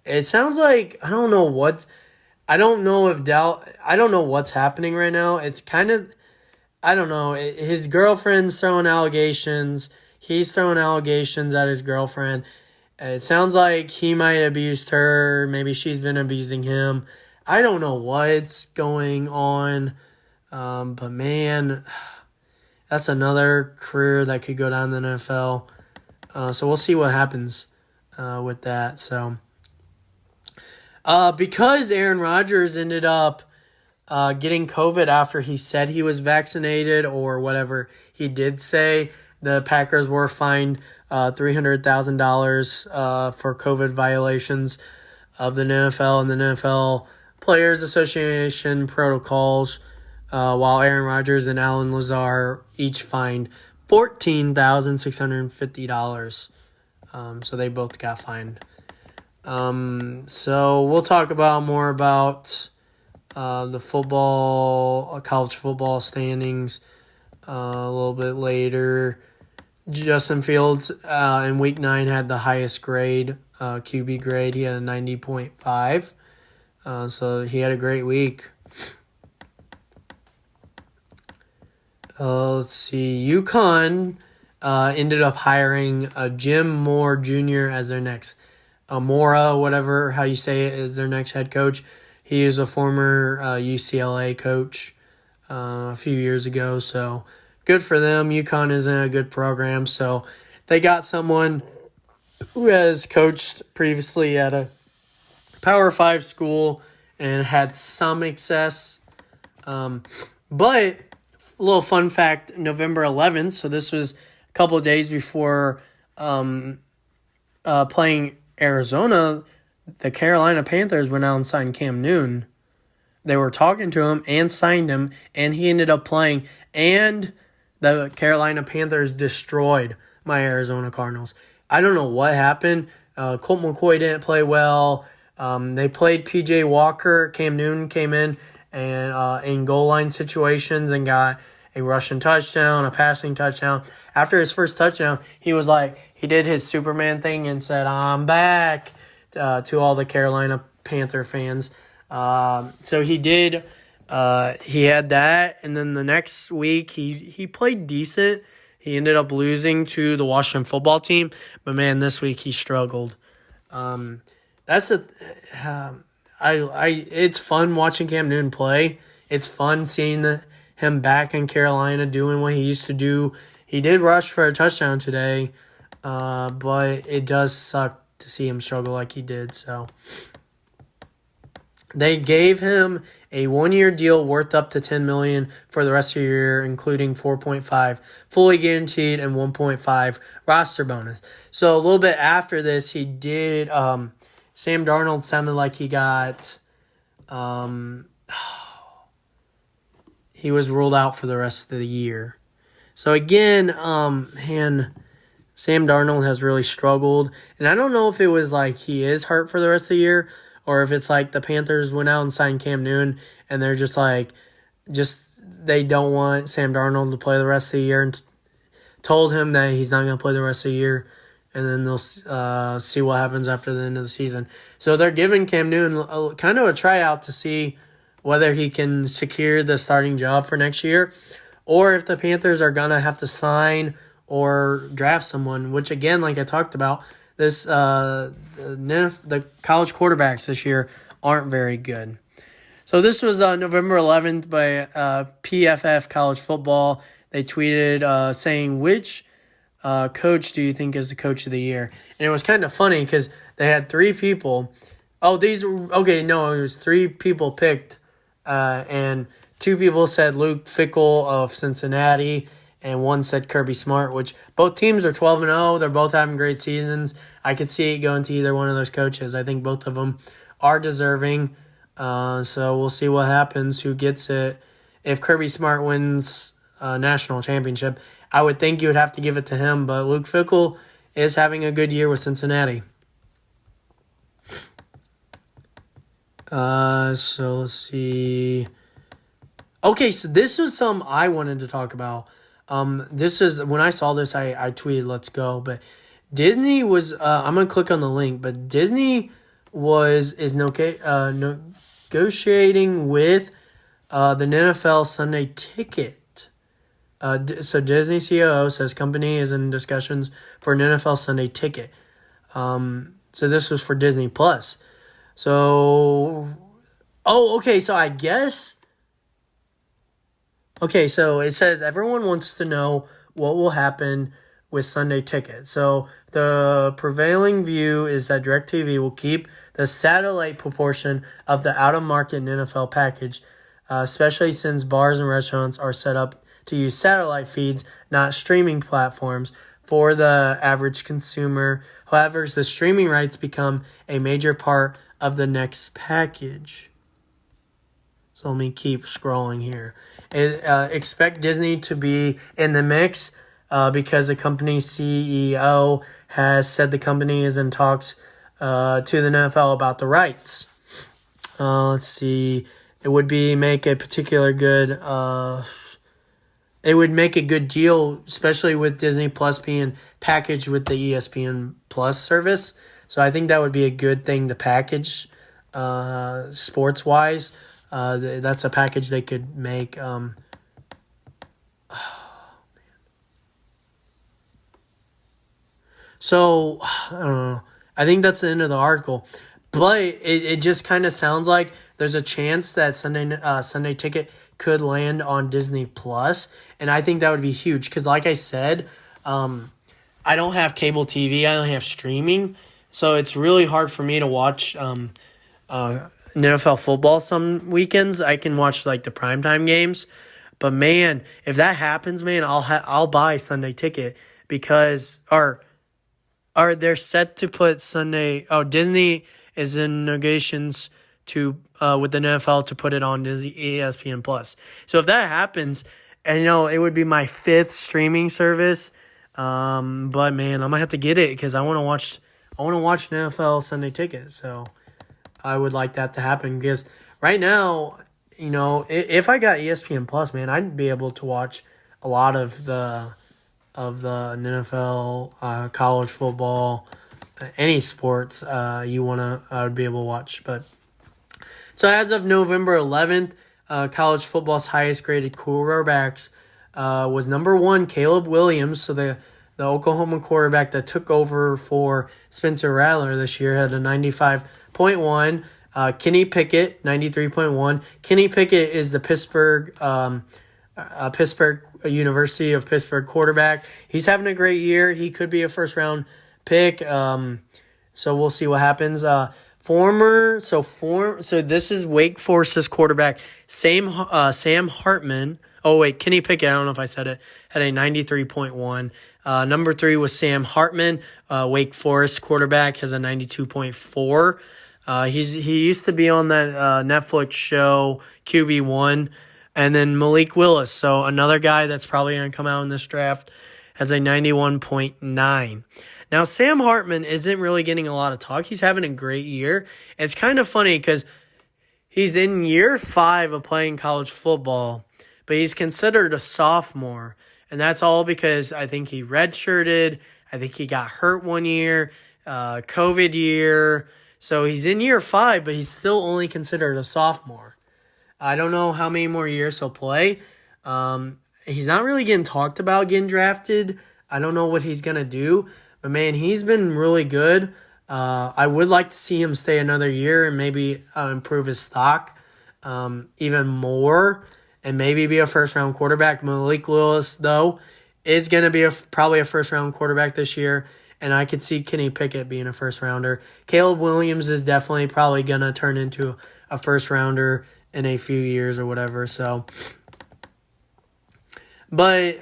It sounds like I don't know what's happening right now. It's kind of, I don't know. His girlfriend's throwing allegations. He's throwing allegations at his girlfriend. It sounds like he might have abused her. Maybe she's been abusing him. I don't know what's going on. But man, that's another career that could go down in the NFL. So we'll see what happens with that. So because Aaron Rodgers ended up getting COVID after he said he was vaccinated or whatever he did say, the Packers were fined $300,000 for COVID violations of the NFL and the NFL Players Association protocols, while Aaron Rodgers and Alan Lazard each fined $14,650. So they both got fined. So we'll talk more about the college football standings a little bit later. Justin Fields in Week 9 had the highest grade, QB grade. He had a 90.5. So he had a great week. Let's see. UConn ended up hiring Jim Moore Jr. as their next, Mora, whatever how you say it, is their next head coach. He is a former UCLA coach a few years ago, so good for them. UConn is in a good program, so they got someone who has coached previously at a Power 5 school and had some success. But a little fun fact, November 11th, so this was a couple of days before playing Arizona, the Carolina Panthers went out and signed Cam Newton. They were talking to him and signed him, and he ended up playing. And the Carolina Panthers destroyed my Arizona Cardinals. I don't know what happened. Colt McCoy didn't play well. They played P.J. Walker. Cam Newton came in and in goal line situations and got a rushing touchdown, a passing touchdown. After his first touchdown, he did his Superman thing and said, "I'm back," to all the Carolina Panther fans. So he did. He had that, and then the next week he played decent. He ended up losing to the Washington football team, but man, this week he struggled. That's a it's fun watching Cam Newton play. It's fun seeing him back in Carolina doing what he used to do. He did rush for a touchdown today, but it does suck to see him struggle like he did. So they gave him a 1-year deal worth up to $10 million for the rest of the year, including 4.5 fully guaranteed and 1.5 roster bonus. So a little bit after this, he did. Sam Darnold sounded like he got. He was ruled out for the rest of the year. So again, Sam Darnold has really struggled, and I don't know if it was like he is hurt for the rest of the year, or if it's like the Panthers went out and signed Cam Newton, and they're just they don't want Sam Darnold to play the rest of the year, and told him that he's not going to play the rest of the year, and then they'll see what happens after the end of the season. So they're giving Cam Newton kind of a tryout to see whether he can secure the starting job for next year, or if the Panthers are going to have to sign or draft someone, which, again, like I talked about, the college quarterbacks this year aren't very good. So this was November 11th by PFF College Football. They tweeted saying, which coach do you think is the coach of the year? And it was kind of funny because they had 3 people. It was 3 people picked, and 2 people said Luke Fickell of Cincinnati, and 1 said Kirby Smart, which both teams are 12-0. They're both having great seasons. I could see it going to either one of those coaches. I think both of them are deserving. So we'll see what happens, who gets it. If Kirby Smart wins a national championship, I would think you would have to give it to him. But Luke Fickell is having a good year with Cincinnati. So let's see. Okay, so this was something I wanted to talk about. This is when I saw this, I tweeted, "Let's go!" But Disney was. I'm gonna click on the link, but Disney is negotiating with the NFL Sunday Ticket. So Disney COO says company is in discussions for an NFL Sunday Ticket. So this was for Disney Plus. So, okay. So I guess. Okay, so it says everyone wants to know what will happen with Sunday Ticket. So the prevailing view is that DirecTV will keep the satellite proportion of the out-of-market NFL package, especially since bars and restaurants are set up to use satellite feeds, not streaming platforms, for the average consumer. However, the streaming rights become a major part of the next package. So let me keep scrolling here. Expect Disney to be in the mix because the company's CEO has said the company is in talks to the NFL about the rights. Let's see. It would make a good deal, especially with Disney Plus being packaged with the ESPN Plus service. So I think that would be a good thing to package sports-wise. That's a package they could make. So, I don't know. I think that's the end of the article. But it just kind of sounds like there's a chance that Sunday Ticket could land on Disney Plus. And I think that would be huge. Because like I said, I don't have cable TV. I only have streaming. So it's really hard for me to watch NFL football some weekends. I can watch like the primetime games, but man, if that happens, man, I'll buy Sunday Ticket because they're set to put Sunday. Oh, Disney is in negotiations to with the NFL to put it on Disney ESPN Plus. So if that happens, and it would be my 5th streaming service. But man, I'm gonna have to get it because I want to watch an NFL Sunday Ticket. So I would like that to happen because right now, if I got ESPN Plus, man, I'd be able to watch a lot of the NFL, college football, any sports I would be able to watch. But so as of November 11th, college football's highest graded quarterbacks was number 1, Caleb Williams. So the the Oklahoma quarterback that took over for Spencer Rattler this year, had a 95.1. Kenny Pickett, 93.1. Kenny Pickett is the Pittsburgh University of Pittsburgh quarterback. He's having a great year. He could be a first-round pick. So we'll see what happens. So this is Wake Forest's quarterback, Sam Hartman. Oh, wait, Kenny Pickett, I don't know if I said it, had a 93.1. Number 3 was Sam Hartman, Wake Forest quarterback, has a 92.4. He used to be on that Netflix show, QB1. And then Malik Willis, so another guy that's probably going to come out in this draft, has a 91.9. Now, Sam Hartman isn't really getting a lot of talk. He's having a great year. It's kind of funny because he's in year 5 of playing college football, but he's considered a sophomore. And that's all because I think he redshirted. I think he got hurt one year, COVID year. So he's in year 5, but he's still only considered a sophomore. I don't know how many more years he'll play. He's not really getting talked about getting drafted. I don't know what he's going to do. But, man, he's been really good. I would like to see him stay another year and maybe improve his stock even more and maybe be a first-round quarterback. Malik Willis, though, is going to be probably a first-round quarterback this year, and I could see Kenny Pickett being a first-rounder. Caleb Williams is definitely probably going to turn into a first-rounder in a few years or whatever. So, but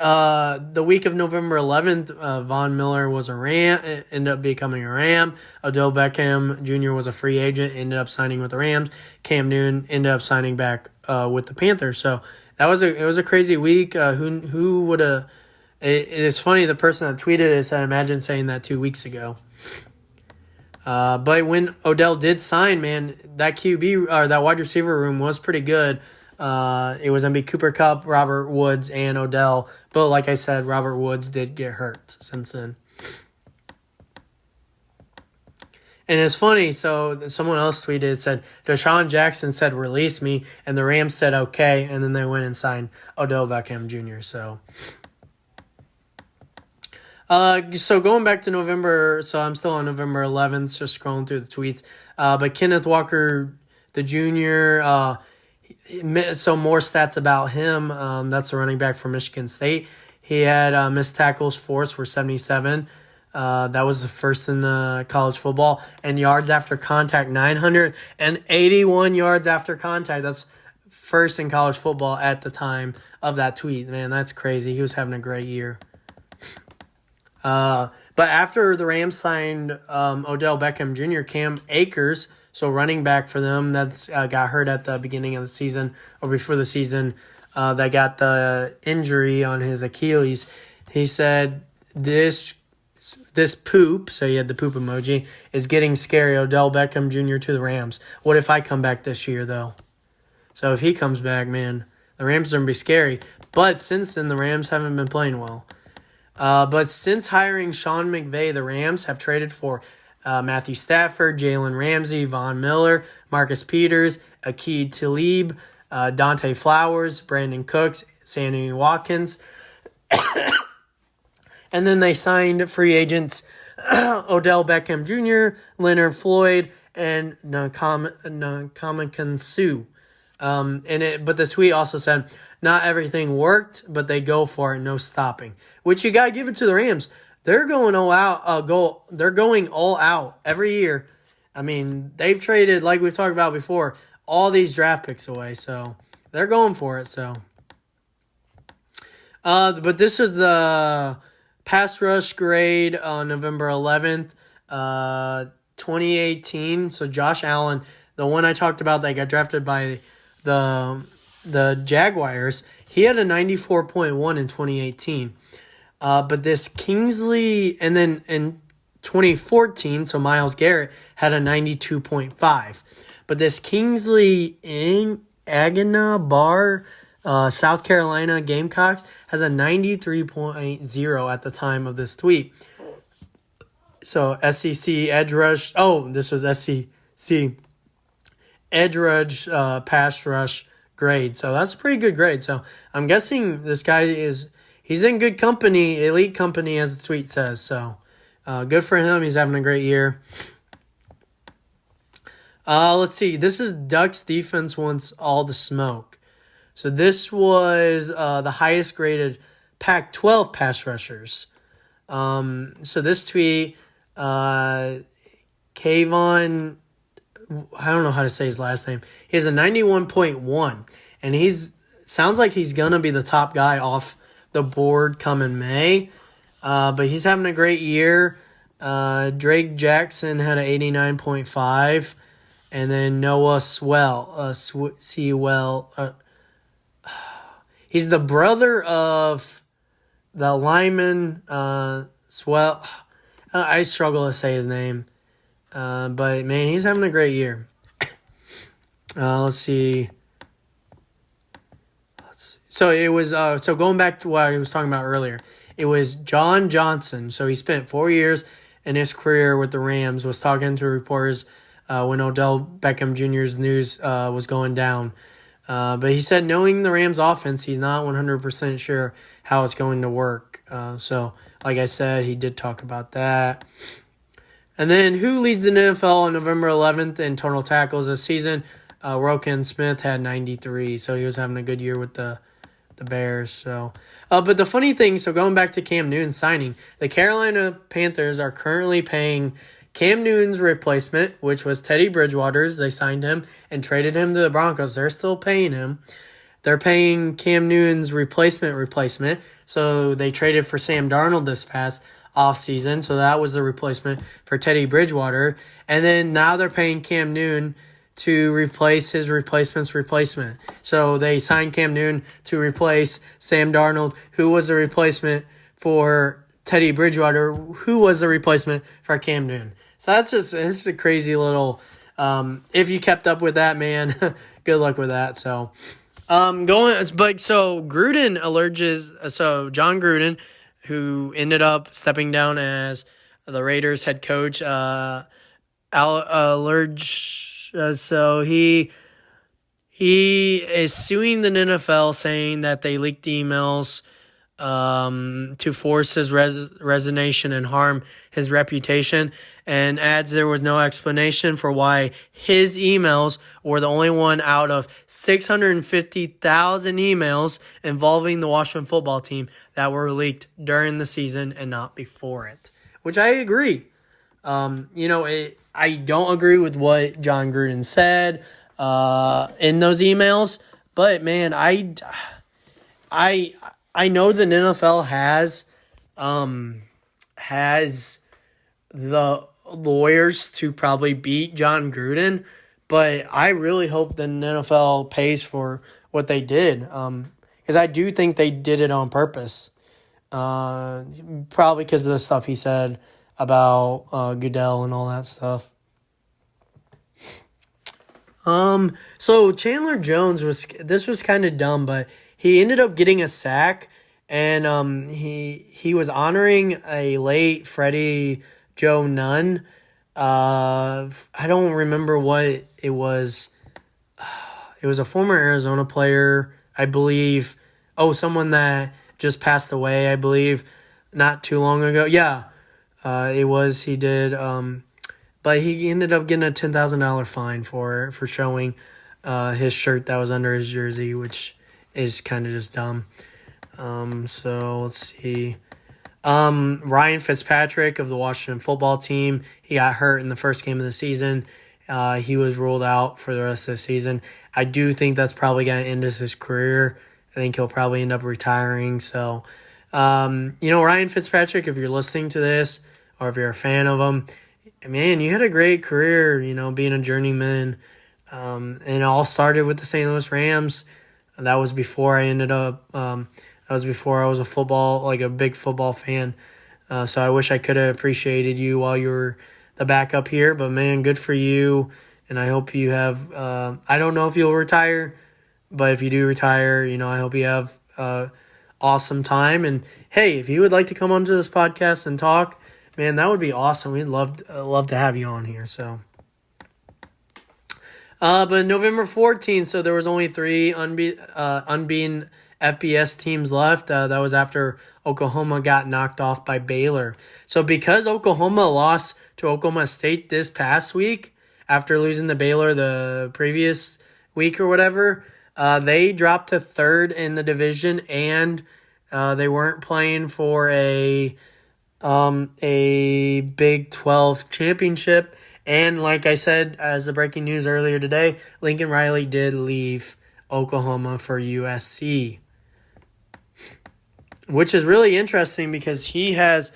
the week of November 11th, Von Miller was a Ram, ended up becoming a Ram. Odell Beckham Jr. was a free agent, ended up signing with the Rams. Cam Newton ended up signing back with the Panthers. So it was a crazy week. Who would have? It's funny. The person that tweeted it said, "Imagine saying that 2 weeks ago." But when Odell did sign, man, that QB or that wide receiver room was pretty good. It was going to be Cooper Kupp, Robert Woods, and Odell. But like I said, Robert Woods did get hurt since then. And it's funny, so someone else tweeted, said, DeSean Jackson said, release me, and the Rams said, okay, and then they went and signed Odell Beckham Jr., So going back to November, so I'm still on November 11th, just scrolling through the tweets. But Kenneth Walker, the junior, so more stats about him. That's a running back for Michigan State. He had missed tackles forced were 77. That was the first in college football. And yards after contact, 981 yards after contact. That's first in college football at the time of that tweet. Man, that's crazy. He was having a great year. But after the Rams signed Odell Beckham Jr., Cam Akers, so running back for them, that's got hurt at the beginning of the season or before the season, that got the injury on his Achilles. He said, this poop, so he had the poop emoji, is getting scary. Odell Beckham Jr. to the Rams. What if I come back this year, though? So if he comes back, man, the Rams are going to be scary. But since then, the Rams haven't been playing well. But since hiring Sean McVay, the Rams have traded for Matthew Stafford, Jalen Ramsey, Von Miller, Marcus Peters, Akeem Talib, Dante Flowers, Brandon Cooks, Sammy Watkins. And then they signed free agents Odell Beckham Jr., Leonard Floyd, and Ndamukong Suh. But the tweet also said, not everything worked, but they go for it, no stopping. Which you gotta give it to the Rams. They're going all out. They're going all out every year. I mean, they've traded, like we've talked about before, all these draft picks away. So they're going for it. So, but this was the pass rush grade on November 11th, 2018. So Josh Allen, the one I talked about that got drafted by the Jaguars, he had a 94.1 in 2018. But this Kingsley, and then in 2014, so Myles Garrett had a 92.5. But this Kingsley in Agana Bar, South Carolina Gamecocks, has a 93.0 at the time of this tweet. So SEC edge rush. Oh, this was SEC edge rush, pass rush grade. So that's a pretty good grade. So I'm guessing this guy he's he's in good company, elite company, as the tweet says. So good for him. He's having a great year. Let's see. This is Ducks defense wants all the smoke. So this was the highest graded Pac-12 pass rushers. So this tweet, Kayvon, I don't know how to say his last name. He has a 91.1, and sounds like he's gonna be the top guy off the board coming May. But he's having a great year. Drake Jackson had an 89.5. And then Noah Sewell. He's the brother of the lineman Swell. I struggle to say his name. But, man, he's having a great year. Let's see. So it was so going back to what I was talking about earlier. It was John Johnson. So he spent 4 years in his career with the Rams, was talking to reporters when Odell Beckham Jr.'s news was going down. But he said knowing the Rams offense, he's not 100% sure how it's going to work. So, like I said, he did talk about that. And then who leads the NFL on November 11th in total tackles this season? Roquan Smith had 93, so he was having a good year with the Bears. So, but the funny thing, so going back to Cam Newton signing, the Carolina Panthers are currently paying Cam Newton's replacement, which was Teddy Bridgewater's. They signed him and traded him to the Broncos. They're still paying him. They're paying Cam Newton's replacement. So they traded for Sam Darnold this past offseason. So that was the replacement for Teddy Bridgewater. And then now they're paying Cam Newton to replace his replacement's replacement. So they signed Cam Newton to replace Sam Darnold, who was the replacement for Teddy Bridgewater, who was the replacement for Cam Newton. So it's a crazy little, if you kept up with that, man, good luck with that. So, John Gruden, who ended up stepping down as the Raiders head coach, so he is suing the NFL, saying that they leaked emails to force his resignation and harm his reputation, and adds there was no explanation for why his emails were the only one out of 650,000 emails involving the Washington football team that were leaked during the season and not before it, which I agree. I don't agree with what John Gruden said in those emails, but man, I know the NFL has the lawyers to probably beat John Gruden, but I really hope the NFL pays for what they did, because I do think they did it on purpose, probably because of the stuff he said about Goodell and all that stuff. So Chandler Jones was kind of dumb, but he ended up getting a sack, and he was honoring a late Freddie Joe Nunn. I don't remember what it was. It was a former Arizona player, I believe. Oh, someone that just passed away, I believe, not too long ago. Yeah, it was. He did. But he ended up getting a $10,000 fine for showing his shirt that was under his jersey, which is kind of just dumb. So let's see. Ryan Fitzpatrick of the Washington football team, he got hurt in the first game of the season. He was ruled out for the rest of the season. I do think that's probably going to end his career. I think he'll probably end up retiring. So, Ryan Fitzpatrick, if you're listening to this or if you're a fan of him, man, you had a great career, being a journeyman. And it all started with the St. Louis Rams. That was before I was a big football fan. So I wish I could have appreciated you while you were the backup here. But, man, good for you. And I hope you have I don't know if you'll retire, but if you do retire, I hope you have awesome time. And, hey, if you would like to come onto this podcast and talk, man, that would be awesome. We'd love to have you on here. So, but November 14th, so there was only 3 unbeaten FBS teams left. That was after Oklahoma got knocked off by Baylor. So because Oklahoma lost to Oklahoma State this past week, after losing to Baylor the previous week or whatever, they dropped to third in the division, and they weren't playing for a Big 12 championship. And like I said, as the breaking news earlier today, Lincoln Riley did leave Oklahoma for USC, which is really interesting because he has,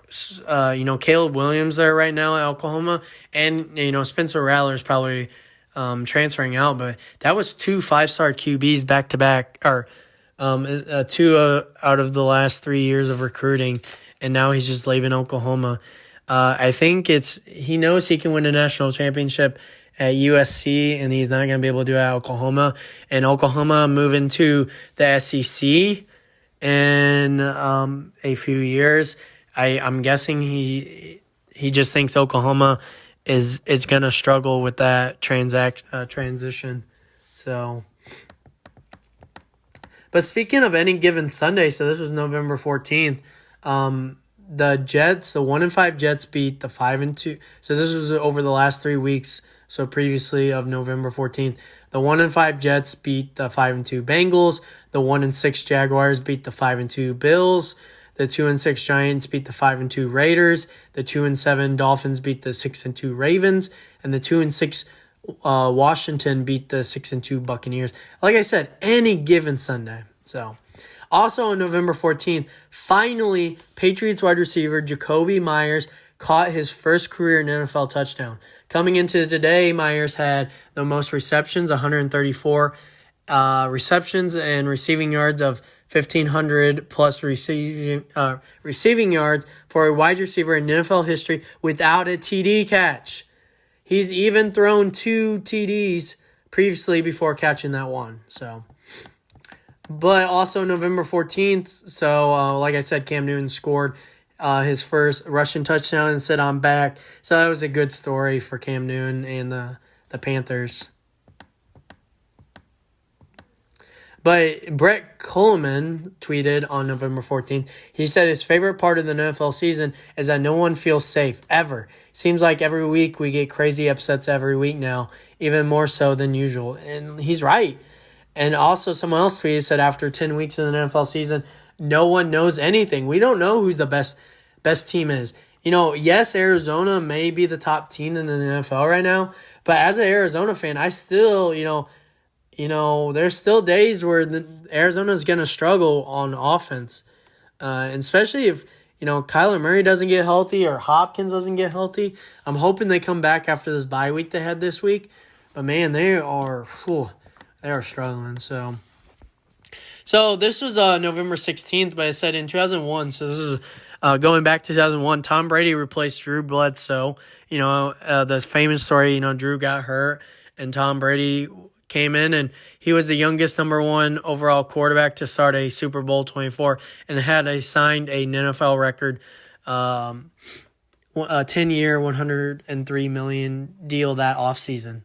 Caleb Williams there right now at Oklahoma, and, Spencer Rattler is probably transferring out, but that was 2 5-star QBs back-to-back, or 2 out of the last 3 years of recruiting, and now he's just leaving Oklahoma. I think he knows he can win a national championship at USC, and he's not going to be able to do it at Oklahoma. And Oklahoma moving to the SEC in a few years. I'm guessing he just thinks Oklahoma is going to struggle with that transition. So, but speaking of any given Sunday, so this was November 14th. The 1-5 Jets beat the 5-2. So this was over the last 3 weeks. So previously of November 14th, the 1-5 Jets beat the 5-2 Bengals. The 1-6 Jaguars beat the 5-2 Bills. The 2-6 Giants beat the 5-2 Raiders. The 2-7 Dolphins beat the 6-2 Ravens, and the 2-6 Washington beat the 6-2 Buccaneers. Like I said, any given Sunday. So. Also on November 14th, finally, Patriots wide receiver Jakobi Meyers caught his first career NFL touchdown. Coming into today, Meyers had the most receptions, 134 receptions, and receiving yards of 1,500 plus receiving yards for a wide receiver in NFL history without a TD catch. He's even thrown 2 TDs previously before catching that one. But also November 14th, so like I said, Cam Newton scored his first rushing touchdown and said, "I'm back." So that was a good story for Cam Newton and the Panthers. But Brett Coleman tweeted on November 14th, he said his favorite part of the NFL season is that no one feels safe, ever. Seems like every week we get crazy upsets every week now, even more so than usual. And he's right. And also someone else tweeted, said after 10 weeks in the NFL season, no one knows anything. We don't know who the best team is. Yes, Arizona may be the top team in the NFL right now, but as an Arizona fan, I still, there's still days where Arizona's going to struggle on offense, and especially if, Kyler Murray doesn't get healthy or Hopkins doesn't get healthy. I'm hoping they come back after this bye week they had this week, but man, they are struggling. So this was November 16th, but I said in 2001, so this is going back to 2001, Tom Brady replaced Drew Bledsoe. The famous story, Drew got hurt and Tom Brady came in, and he was the youngest number 1 overall quarterback to start a Super Bowl 24 and had signed an NFL record a 10-year, $103 million deal that offseason.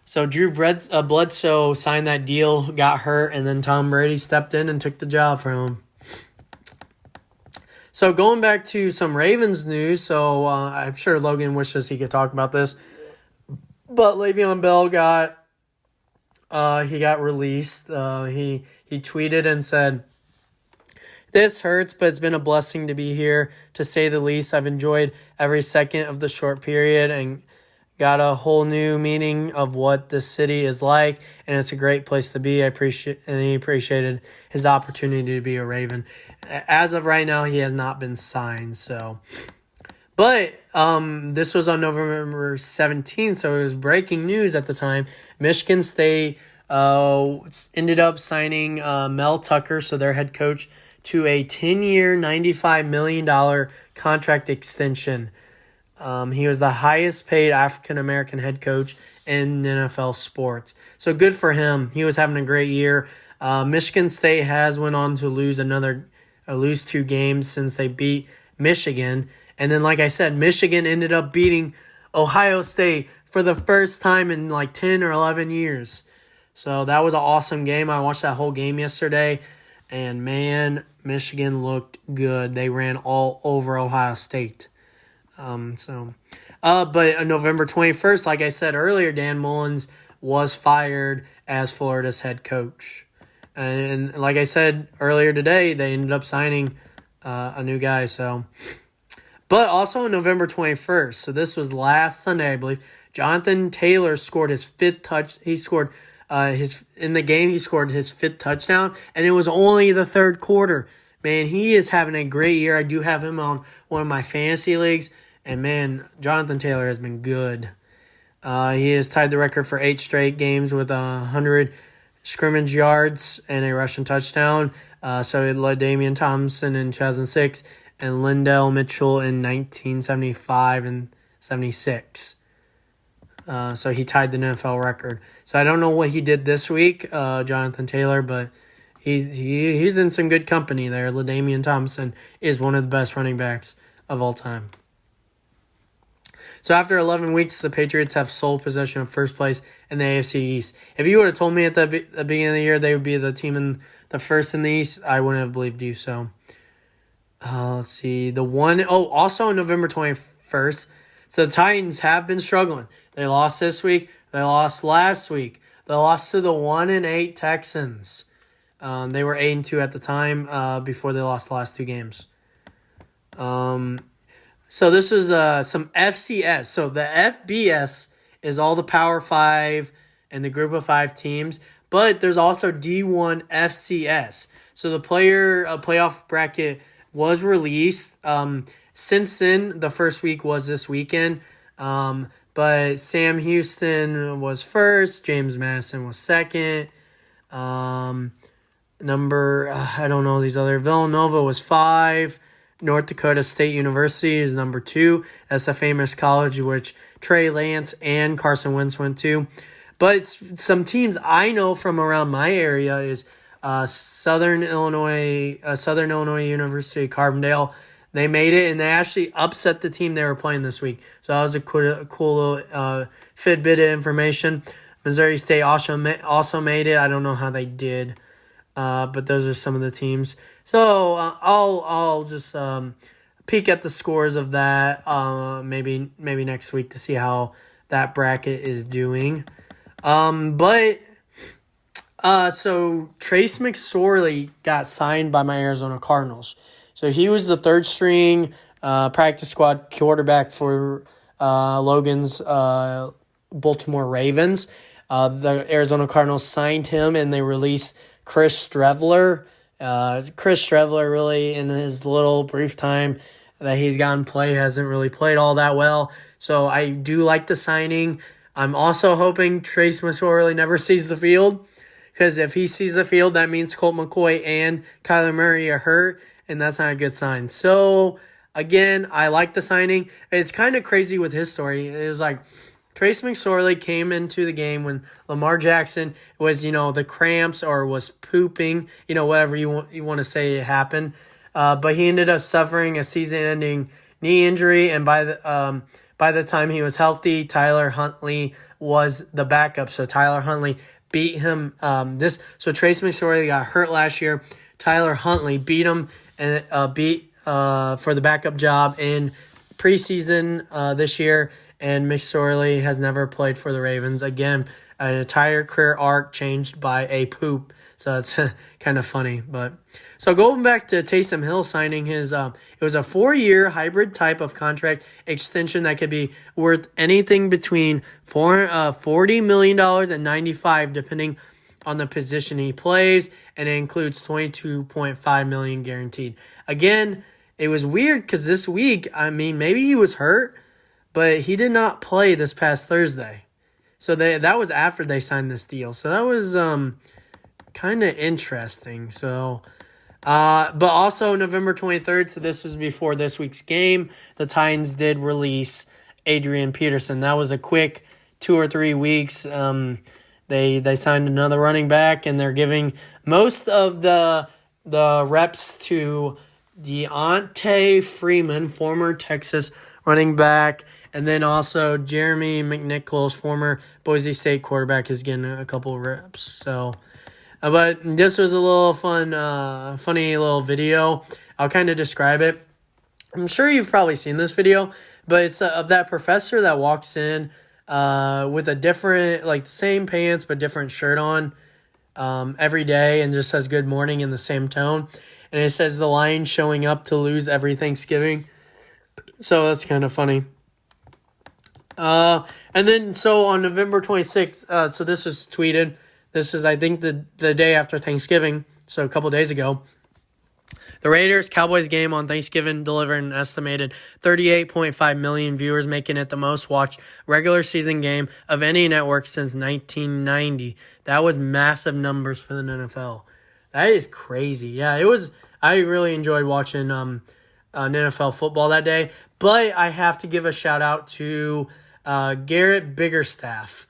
So Drew Bledsoe signed that deal, got hurt, and then Tom Brady stepped in and took the job from him. So going back to some Ravens news, so I'm sure Logan wishes he could talk about this, but Le'Veon Bell got released. He tweeted and said, "This hurts, but it's been a blessing to be here, to say the least. I've enjoyed every second of the short period and got a whole new meaning of what this city is like, and it's a great place to be. He appreciated his opportunity to be a Raven. As of right now, he has not been signed. But this was on November 17th, so it was breaking news at the time. Michigan State ended up signing Mel Tucker, so their head coach, to a 10-year, $95 million contract extension. He was the highest paid African-American head coach in NFL sports. So good for him. He was having a great year. Michigan State has went on to lose 2 games since they beat Michigan. And then, like I said, Michigan ended up beating Ohio State for the first time in like 10 or 11 years. So that was an awesome game. I watched that whole game yesterday, and man, Michigan looked good. They ran all over Ohio State. But on November 21st, like I said earlier, Dan Mullins was fired as Florida's head coach. And like I said earlier today, they ended up signing a new guy. But also on November 21st, so this was last Sunday, I believe, Jonathan Taylor scored his fifth touch. He scored in the game. He scored his fifth touchdown, and it was only the third quarter. Man, he is having a great year. I do have him on one of my fantasy leagues, and man, Jonathan Taylor has been good. He has tied the record for 8 straight games with 100 scrimmage yards and a rushing touchdown. So it led Damian Thompson in 2006 and Lindell Mitchell in 1975 and 76. So he tied the NFL record. So I don't know what he did this week, Jonathan Taylor, but he's in some good company there. LaDainian Thompson is one of the best running backs of all time. So after 11 weeks, the Patriots have sole possession of first place in the AFC East. If you would have told me at the beginning of the year they would be the team in the first in the East, I wouldn't have believed you. So let's see. Also on November 21st, so the Titans have been struggling. They lost this week. They lost last week. They lost to the 1-8 Texans. They were 8-2 at the time before they lost the last 2 games. So this is some FCS. So the FBS is all the Power 5 and the Group of 5 teams, but there's also D1 FCS. So the playoff bracket was released. Since then, the first week was this weekend. But Sam Houston was first. James Madison was second. I don't know these other. Villanova was 5. North Dakota State University is number 2. That's a famous college which Trey Lance and Carson Wentz went to. But some teams I know from around my area is Southern Illinois University, Carbondale. They made it, and they actually upset the team they were playing this week. So that was a cool little tidbit of information. Missouri State also made it. I don't know how they did, but those are some of the teams. So I'll just peek at the scores of that maybe next week to see how that bracket is doing. So Trace McSorley got signed by my Arizona Cardinals. So he was the third string practice squad quarterback for Logan's Baltimore Ravens. The Arizona Cardinals signed him, and they released Chris Streveler. Chris Streveler really, in his little brief time that he's gotten play, hasn't really played all that well. So I do like the signing. I'm also hoping Trace McSorley never sees the field, because if he sees the field, that means Colt McCoy and Kyler Murray are hurt, and that's not a good sign. So, again, I like the signing. It's kind of crazy with his story. It was like Trace McSorley came into the game when Lamar Jackson was, the cramps or was pooping, whatever you want to say it happened. But he ended up suffering a season-ending knee injury, and by the time he was healthy, Tyler Huntley was the backup. So Tyler Huntley beat him. So Trace McSorley got hurt last year. Tyler Huntley beat him and for the backup job in preseason this year. And McSorley has never played for the Ravens. Again, an entire career arc changed by a poop. So that's kind of funny. So going back to Taysom Hill signing his, it was a 4-year hybrid type of contract extension that could be worth anything between $40 million and $95 depending on the position he plays, and it includes $22.5 million guaranteed. Again, it was weird because this week, maybe he was hurt, but he did not play this past Thursday. So that was after they signed this deal. So that was kind of interesting. So, but also November 23rd, so this was before this week's game, the Titans did release Adrian Peterson. That was a quick 2 or 3 weeks. They signed another running back, and they're giving most of the reps to Deontay Freeman, former Texas running back. And then also Jeremy McNichols, former Boise State quarterback, is getting a couple reps. So, but this was a little funny little video. I'll kind of describe it. I'm sure you've probably seen this video, but it's of that professor that walks in with a different, like same pants but different shirt on every day and just says good morning in the same tone. And it says the Lions showing up to lose every Thanksgiving. So that's kind of funny. And then, so on November 26th, so this was tweeted. This is, I think, the day after Thanksgiving, so a couple days ago. The Raiders-Cowboys game on Thanksgiving delivered an estimated 38.5 million viewers, making it the most watched regular season game of any network since 1990. That was massive numbers for the NFL. That is crazy. Yeah, it was. I really enjoyed watching NFL football that day. But I have to give a shout out to Garrett Biggerstaff.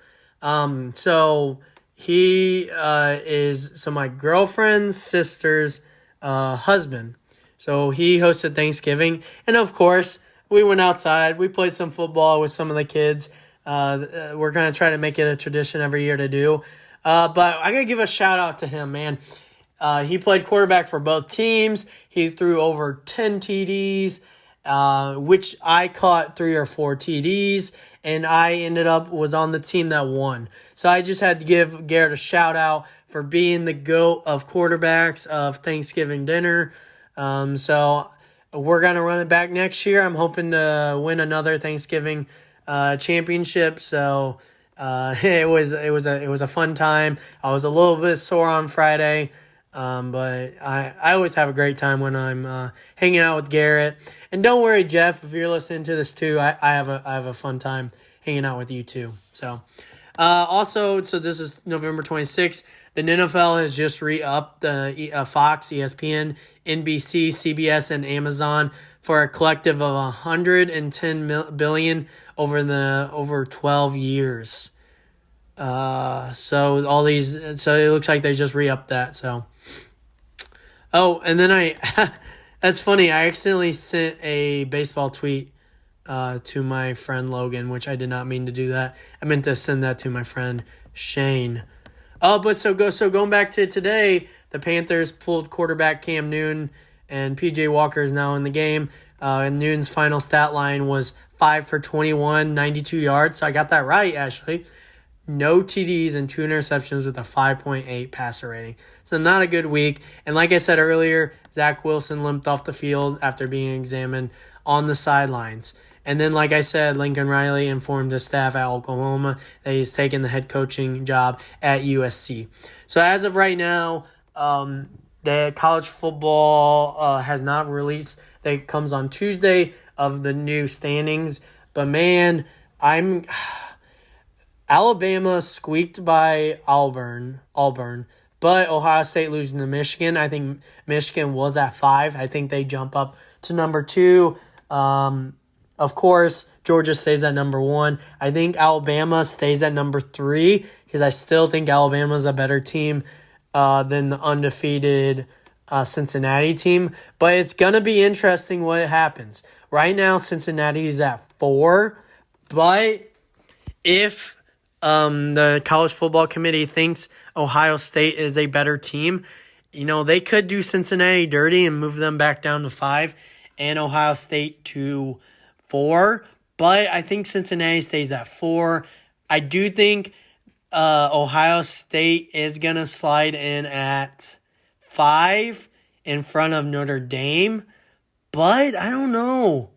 So he is my girlfriend's sister's husband. So he hosted Thanksgiving. And of course, we went outside. We played some football with some of the kids. We're going to try to make it a tradition every year to do. But I got to give a shout out to him, man. He played quarterback for both teams. He threw over 10 TDs, which I caught 3 or 4 TDs, and I was on the team that won. So I just had to give Garrett a shout out for being the GOAT of quarterbacks of Thanksgiving dinner. So we're going to run it back next year. I'm hoping to win another Thanksgiving championship. So it was a fun time. I was a little bit sore on Friday. But I always have a great time when I'm hanging out with Garrett. And don't worry, Jeff, if you're listening to this too, I have a fun time hanging out with you too. So also, so this is November 26th. The NFL has just re-upped the Fox, ESPN, NBC, CBS, and Amazon for a collective of $110 billion over 12 years. So it looks like they just re-upped that. So, and then that's funny. I accidentally sent a baseball tweet to my friend Logan, which I did not mean to do that. I meant to send that to my friend Shane. Going back to today, the Panthers pulled quarterback Cam Newton, and PJ Walker is now in the game. And Newton's final stat line was 5 for 21, 92 yards. So I got that right, actually. No TDs and 2 interceptions with a 5.8 passer rating. So not a good week. And like I said earlier, Zach Wilson limped off the field after being examined on the sidelines. And then, like I said, Lincoln Riley informed his staff at Oklahoma that he's taking the head coaching job at USC. So as of right now, the college football has not released. It comes on Tuesday of the new standings. But, man, Alabama squeaked by Auburn, but Ohio State losing to Michigan. I think Michigan was at 5. I think they jump up to number 2. Of course, Georgia stays at number 1. I think Alabama stays at number 3 because I still think Alabama is a better team than the undefeated Cincinnati team. But it's going to be interesting what happens. Right now, Cincinnati is at 4, but if the College Football Committee thinks Ohio State is a better team, they could do Cincinnati dirty and move them back down to 5 and Ohio State to 4. But I think Cincinnati stays at 4. I do think Ohio State is going to slide in at 5 in front of Notre Dame. But I don't know.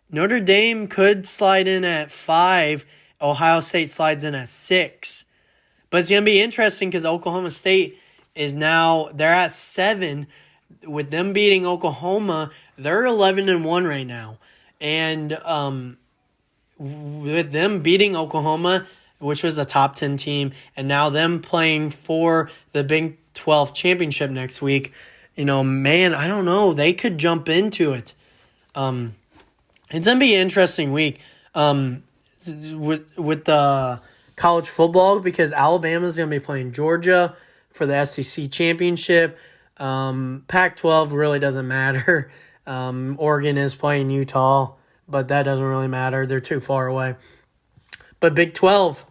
Notre Dame could slide in at 5. Ohio State slides in at 6. But it's going to be interesting because Oklahoma State they're at 7. With them beating Oklahoma, they're 11-1 right now. And with them beating Oklahoma, which was a top 10 team, and now them playing for the Big 12 championship next week, man, I don't know. They could jump into it. It's going to be an interesting week. With the college football because Alabama's going to be playing Georgia for the SEC championship. Pac-12 really doesn't matter. Oregon is playing Utah. but that doesn't really matter. They're too far away. But Big 12,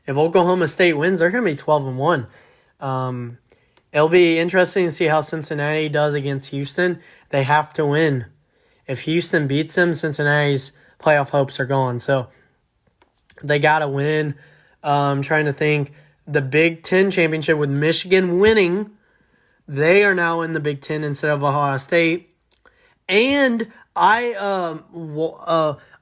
if Oklahoma State wins, they're going to be 12-1. It'll be interesting to see how Cincinnati does against Houston. They have to win. If Houston beats them, Cincinnati's playoff hopes are gone. So they got to win. I'm trying to think. The Big Ten championship with Michigan winning, they are now in the Big Ten instead of Ohio State. And Iowa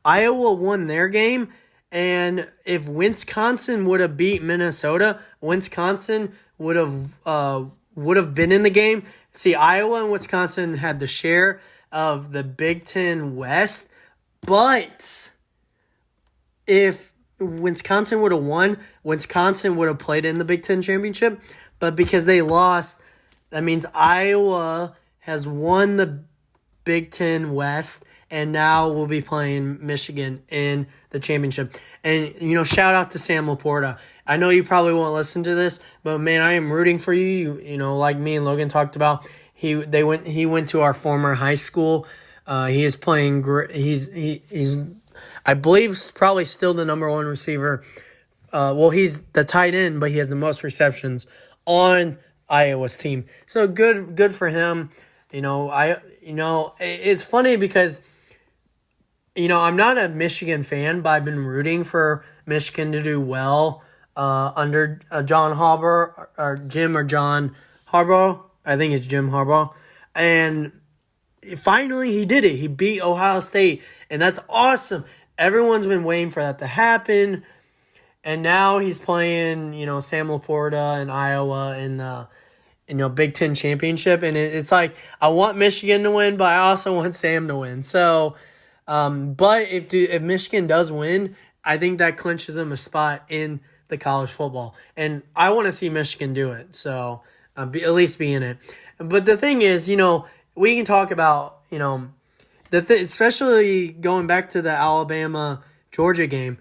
won their game. And if Wisconsin would have beat Minnesota, Wisconsin would have been in the game. See, Iowa and Wisconsin had the share of the Big Ten West, but if Wisconsin would have won, Wisconsin would have played in the Big Ten championship. But because they lost, that means Iowa has won the Big Ten West, and now we'll be playing Michigan in the championship. And, shout out to Sam Laporta. I know you probably won't listen to this, but, man, I am rooting for you. Like me and Logan talked about, he went to our former high school. He is playing great. He's I believe probably still the number one receiver. He's the tight end, but he has the most receptions on Iowa's team. So good for him. It's funny because I'm not a Michigan fan, but I've been rooting for Michigan to do well under John Harbaugh or Jim or John Harbaugh. I think it's Jim Harbaugh. And finally he did it. He beat Ohio State, and that's awesome. Everyone's been waiting for that to happen. And now he's playing, Sam Laporta and Iowa in the Big Ten championship. And it's like, I want Michigan to win, but I also want Sam to win. So, but if Michigan does win, I think that clinches them a spot in the college football. And I want to see Michigan do it. So, at least be in it. But the thing is, we can talk about, especially going back to the Alabama-Georgia game.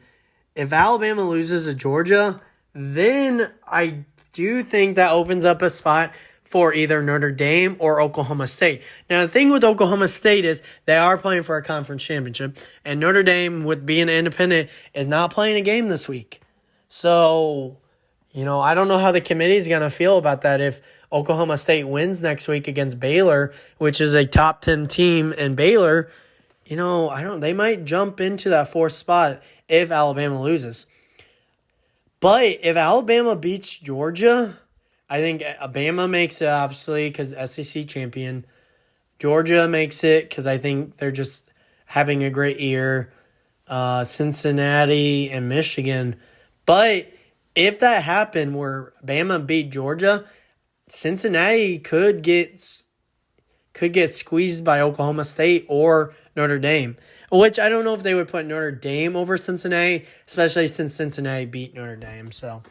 If Alabama loses to Georgia, then I do think that opens up a spot for either Notre Dame or Oklahoma State. Now, the thing with Oklahoma State is they are playing for a conference championship, and Notre Dame, with being independent, is not playing a game this week. So, I don't know how the committee is going to feel about that if Oklahoma State wins next week against Baylor, which is a top 10 team, and Baylor, they might jump into that fourth spot if Alabama loses. But if Alabama beats Georgia, I think Alabama makes it, obviously, because SEC champion. Georgia makes it because I think they're just having a great year. Cincinnati and Michigan. But if that happened where Bama beat Georgia, Cincinnati could get squeezed by Oklahoma State or Notre Dame, which I don't know if they would put Notre Dame over Cincinnati, especially since Cincinnati beat Notre Dame. So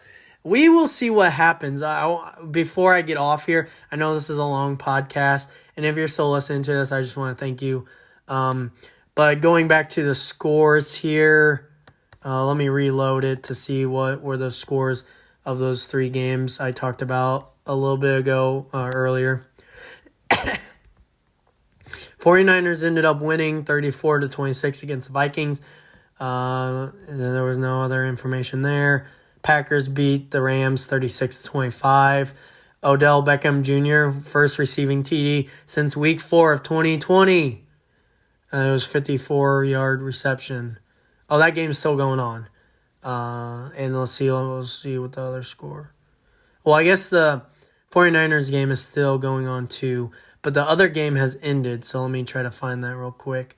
we will see what happens. Before I get off here, I know this is a long podcast, and if you're still listening to this, I just want to thank you. But going back to the scores here, let me reload it to see what were the scores of those three games I talked about a little bit ago earlier. 49ers ended up winning 34-26 against the Vikings. There was no other information there. Packers beat the Rams 36-25. Odell Beckham Jr., first receiving TD since week 4 of 2020. It was 54-yard reception. Oh, that game's still going on. And we'll see what the other score. Well, I guess the 49ers game is still going on too, but the other game has ended, so let me try to find that real quick.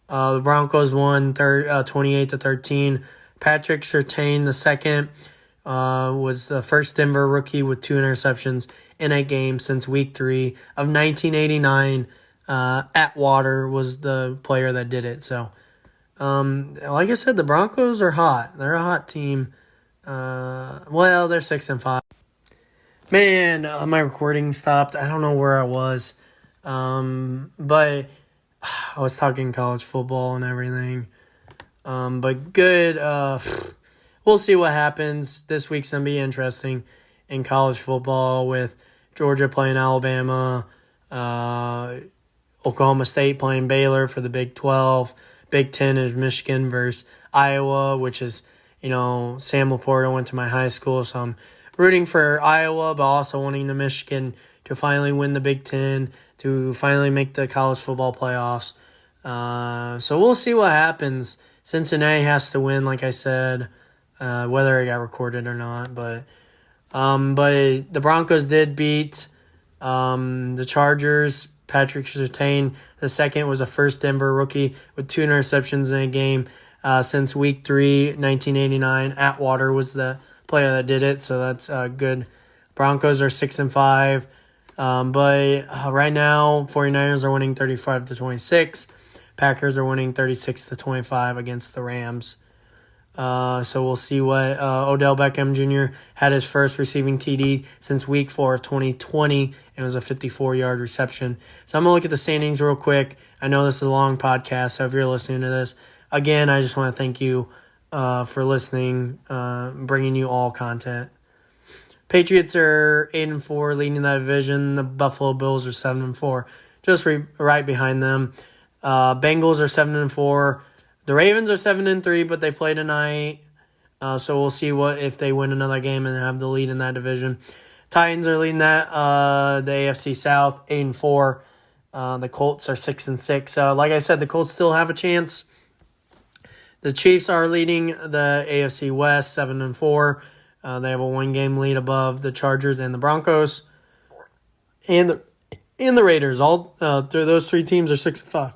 The Broncos won 28-13. Patrick Surtain II was the first Denver rookie with 2 interceptions in a game since week 3 of 1989. Atwater was the player that did it. So, like I said, the Broncos are hot. They're a hot team. They're 6-5. Man, my recording stopped. I don't know where I was. But I was talking college football and everything. But good. We'll see what happens. This week's going to be interesting in college football with Georgia playing Alabama. Oklahoma State playing Baylor for the Big 12. Big 10 is Michigan versus Iowa, which is, Sam Laporta went to my high school, so I'm rooting for Iowa, but also wanting the Michigan to finally win the Big 10, to finally make the college football playoffs. So we'll see what happens. Cincinnati has to win, like I said, whether it got recorded or not. But the Broncos did beat the Chargers. Patrick Surtain, the second, was a first Denver rookie with 2 interceptions in a game since Week 3, 1989. Atwater was the player that did it, so that's good. Broncos are 6-5. But right now, 49ers are winning 35-26. Packers are winning 36-25 against the Rams. So we'll see what Odell Beckham Jr. had his first receiving TD since Week 4 of 2020. It was a 54-yard reception. So I'm going to look at the standings real quick. I know this is a long podcast, so if you're listening to this, again, I just want to thank you for listening, bringing you all content. Patriots are 8-4, leading that division. The Buffalo Bills are 7-4, just right behind them. Bengals are 7-4. The Ravens are 7-3, but they play tonight. So we'll see if they win another game and have the lead in that division. Titans are leading that the AFC South 8-4. The Colts are 6-6. Like I said, the Colts still have a chance. The Chiefs are leading the AFC West 7-4. They have a 1-game lead above the Chargers and the Broncos, and the Raiders. All those 3 teams are 6-5.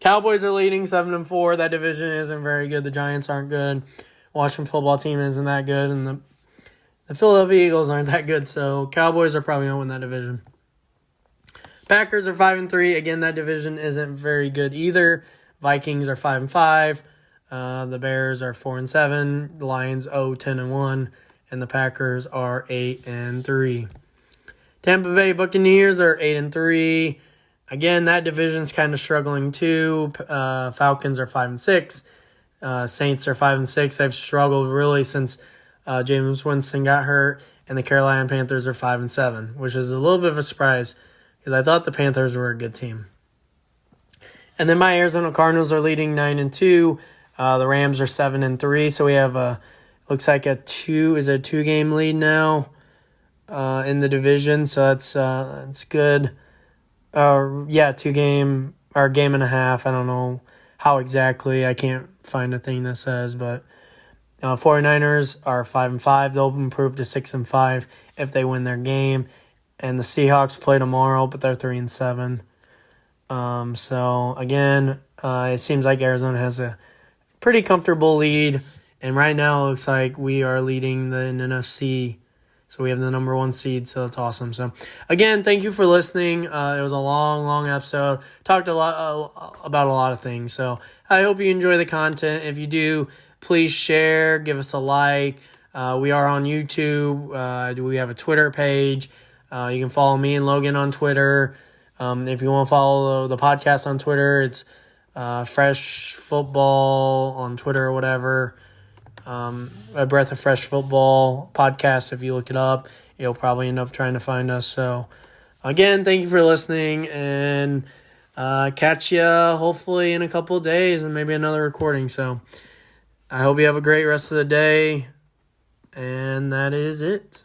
Cowboys are leading 7-4. That division isn't very good. The Giants aren't good. Washington football team isn't that good, and the Philadelphia Eagles aren't that good. So Cowboys are probably going to win that division. Packers are 5-3. Again, that division isn't very good either. Vikings are 5-5. The Bears are 4-7. The Lions 10-1, and the Packers are 8-3. Tampa Bay Buccaneers are 8-3. Again, that division's kind of struggling too. Falcons are 5-6. Saints are 5-6. They've struggled really since James Winston got hurt, and the Carolina Panthers are 5-7, which is a little bit of a surprise because I thought the Panthers were a good team. And then my Arizona Cardinals are leading 9-2. The Rams are 7-3, so we have looks like a 2-game lead now in the division, so that's good. 2-game or game and a half. I don't know how exactly. I can't find a thing that says, but 49ers are 5-5. They'll improve to 6-5 if they win their game. And the Seahawks play tomorrow, but they're 3-7. So again, it seems like Arizona has a pretty comfortable lead, and right now it looks like we are leading the NFC. So we have the number 1 seed, so that's awesome. So, again, thank you for listening. It was a long episode. Talked a lot about a lot of things. So I hope you enjoy the content. If you do, please share. Give us a like. We are on YouTube. We have a Twitter page. You can follow me and Logan on Twitter. If you want to follow the podcast on Twitter, it's Fresh Football on Twitter or whatever. A Breath of Fresh Football podcast. If you look it up, you'll probably end up trying to find us. So, again, thank you for listening, and catch you hopefully in a couple of days and maybe another recording. So, I hope you have a great rest of the day, and that is it.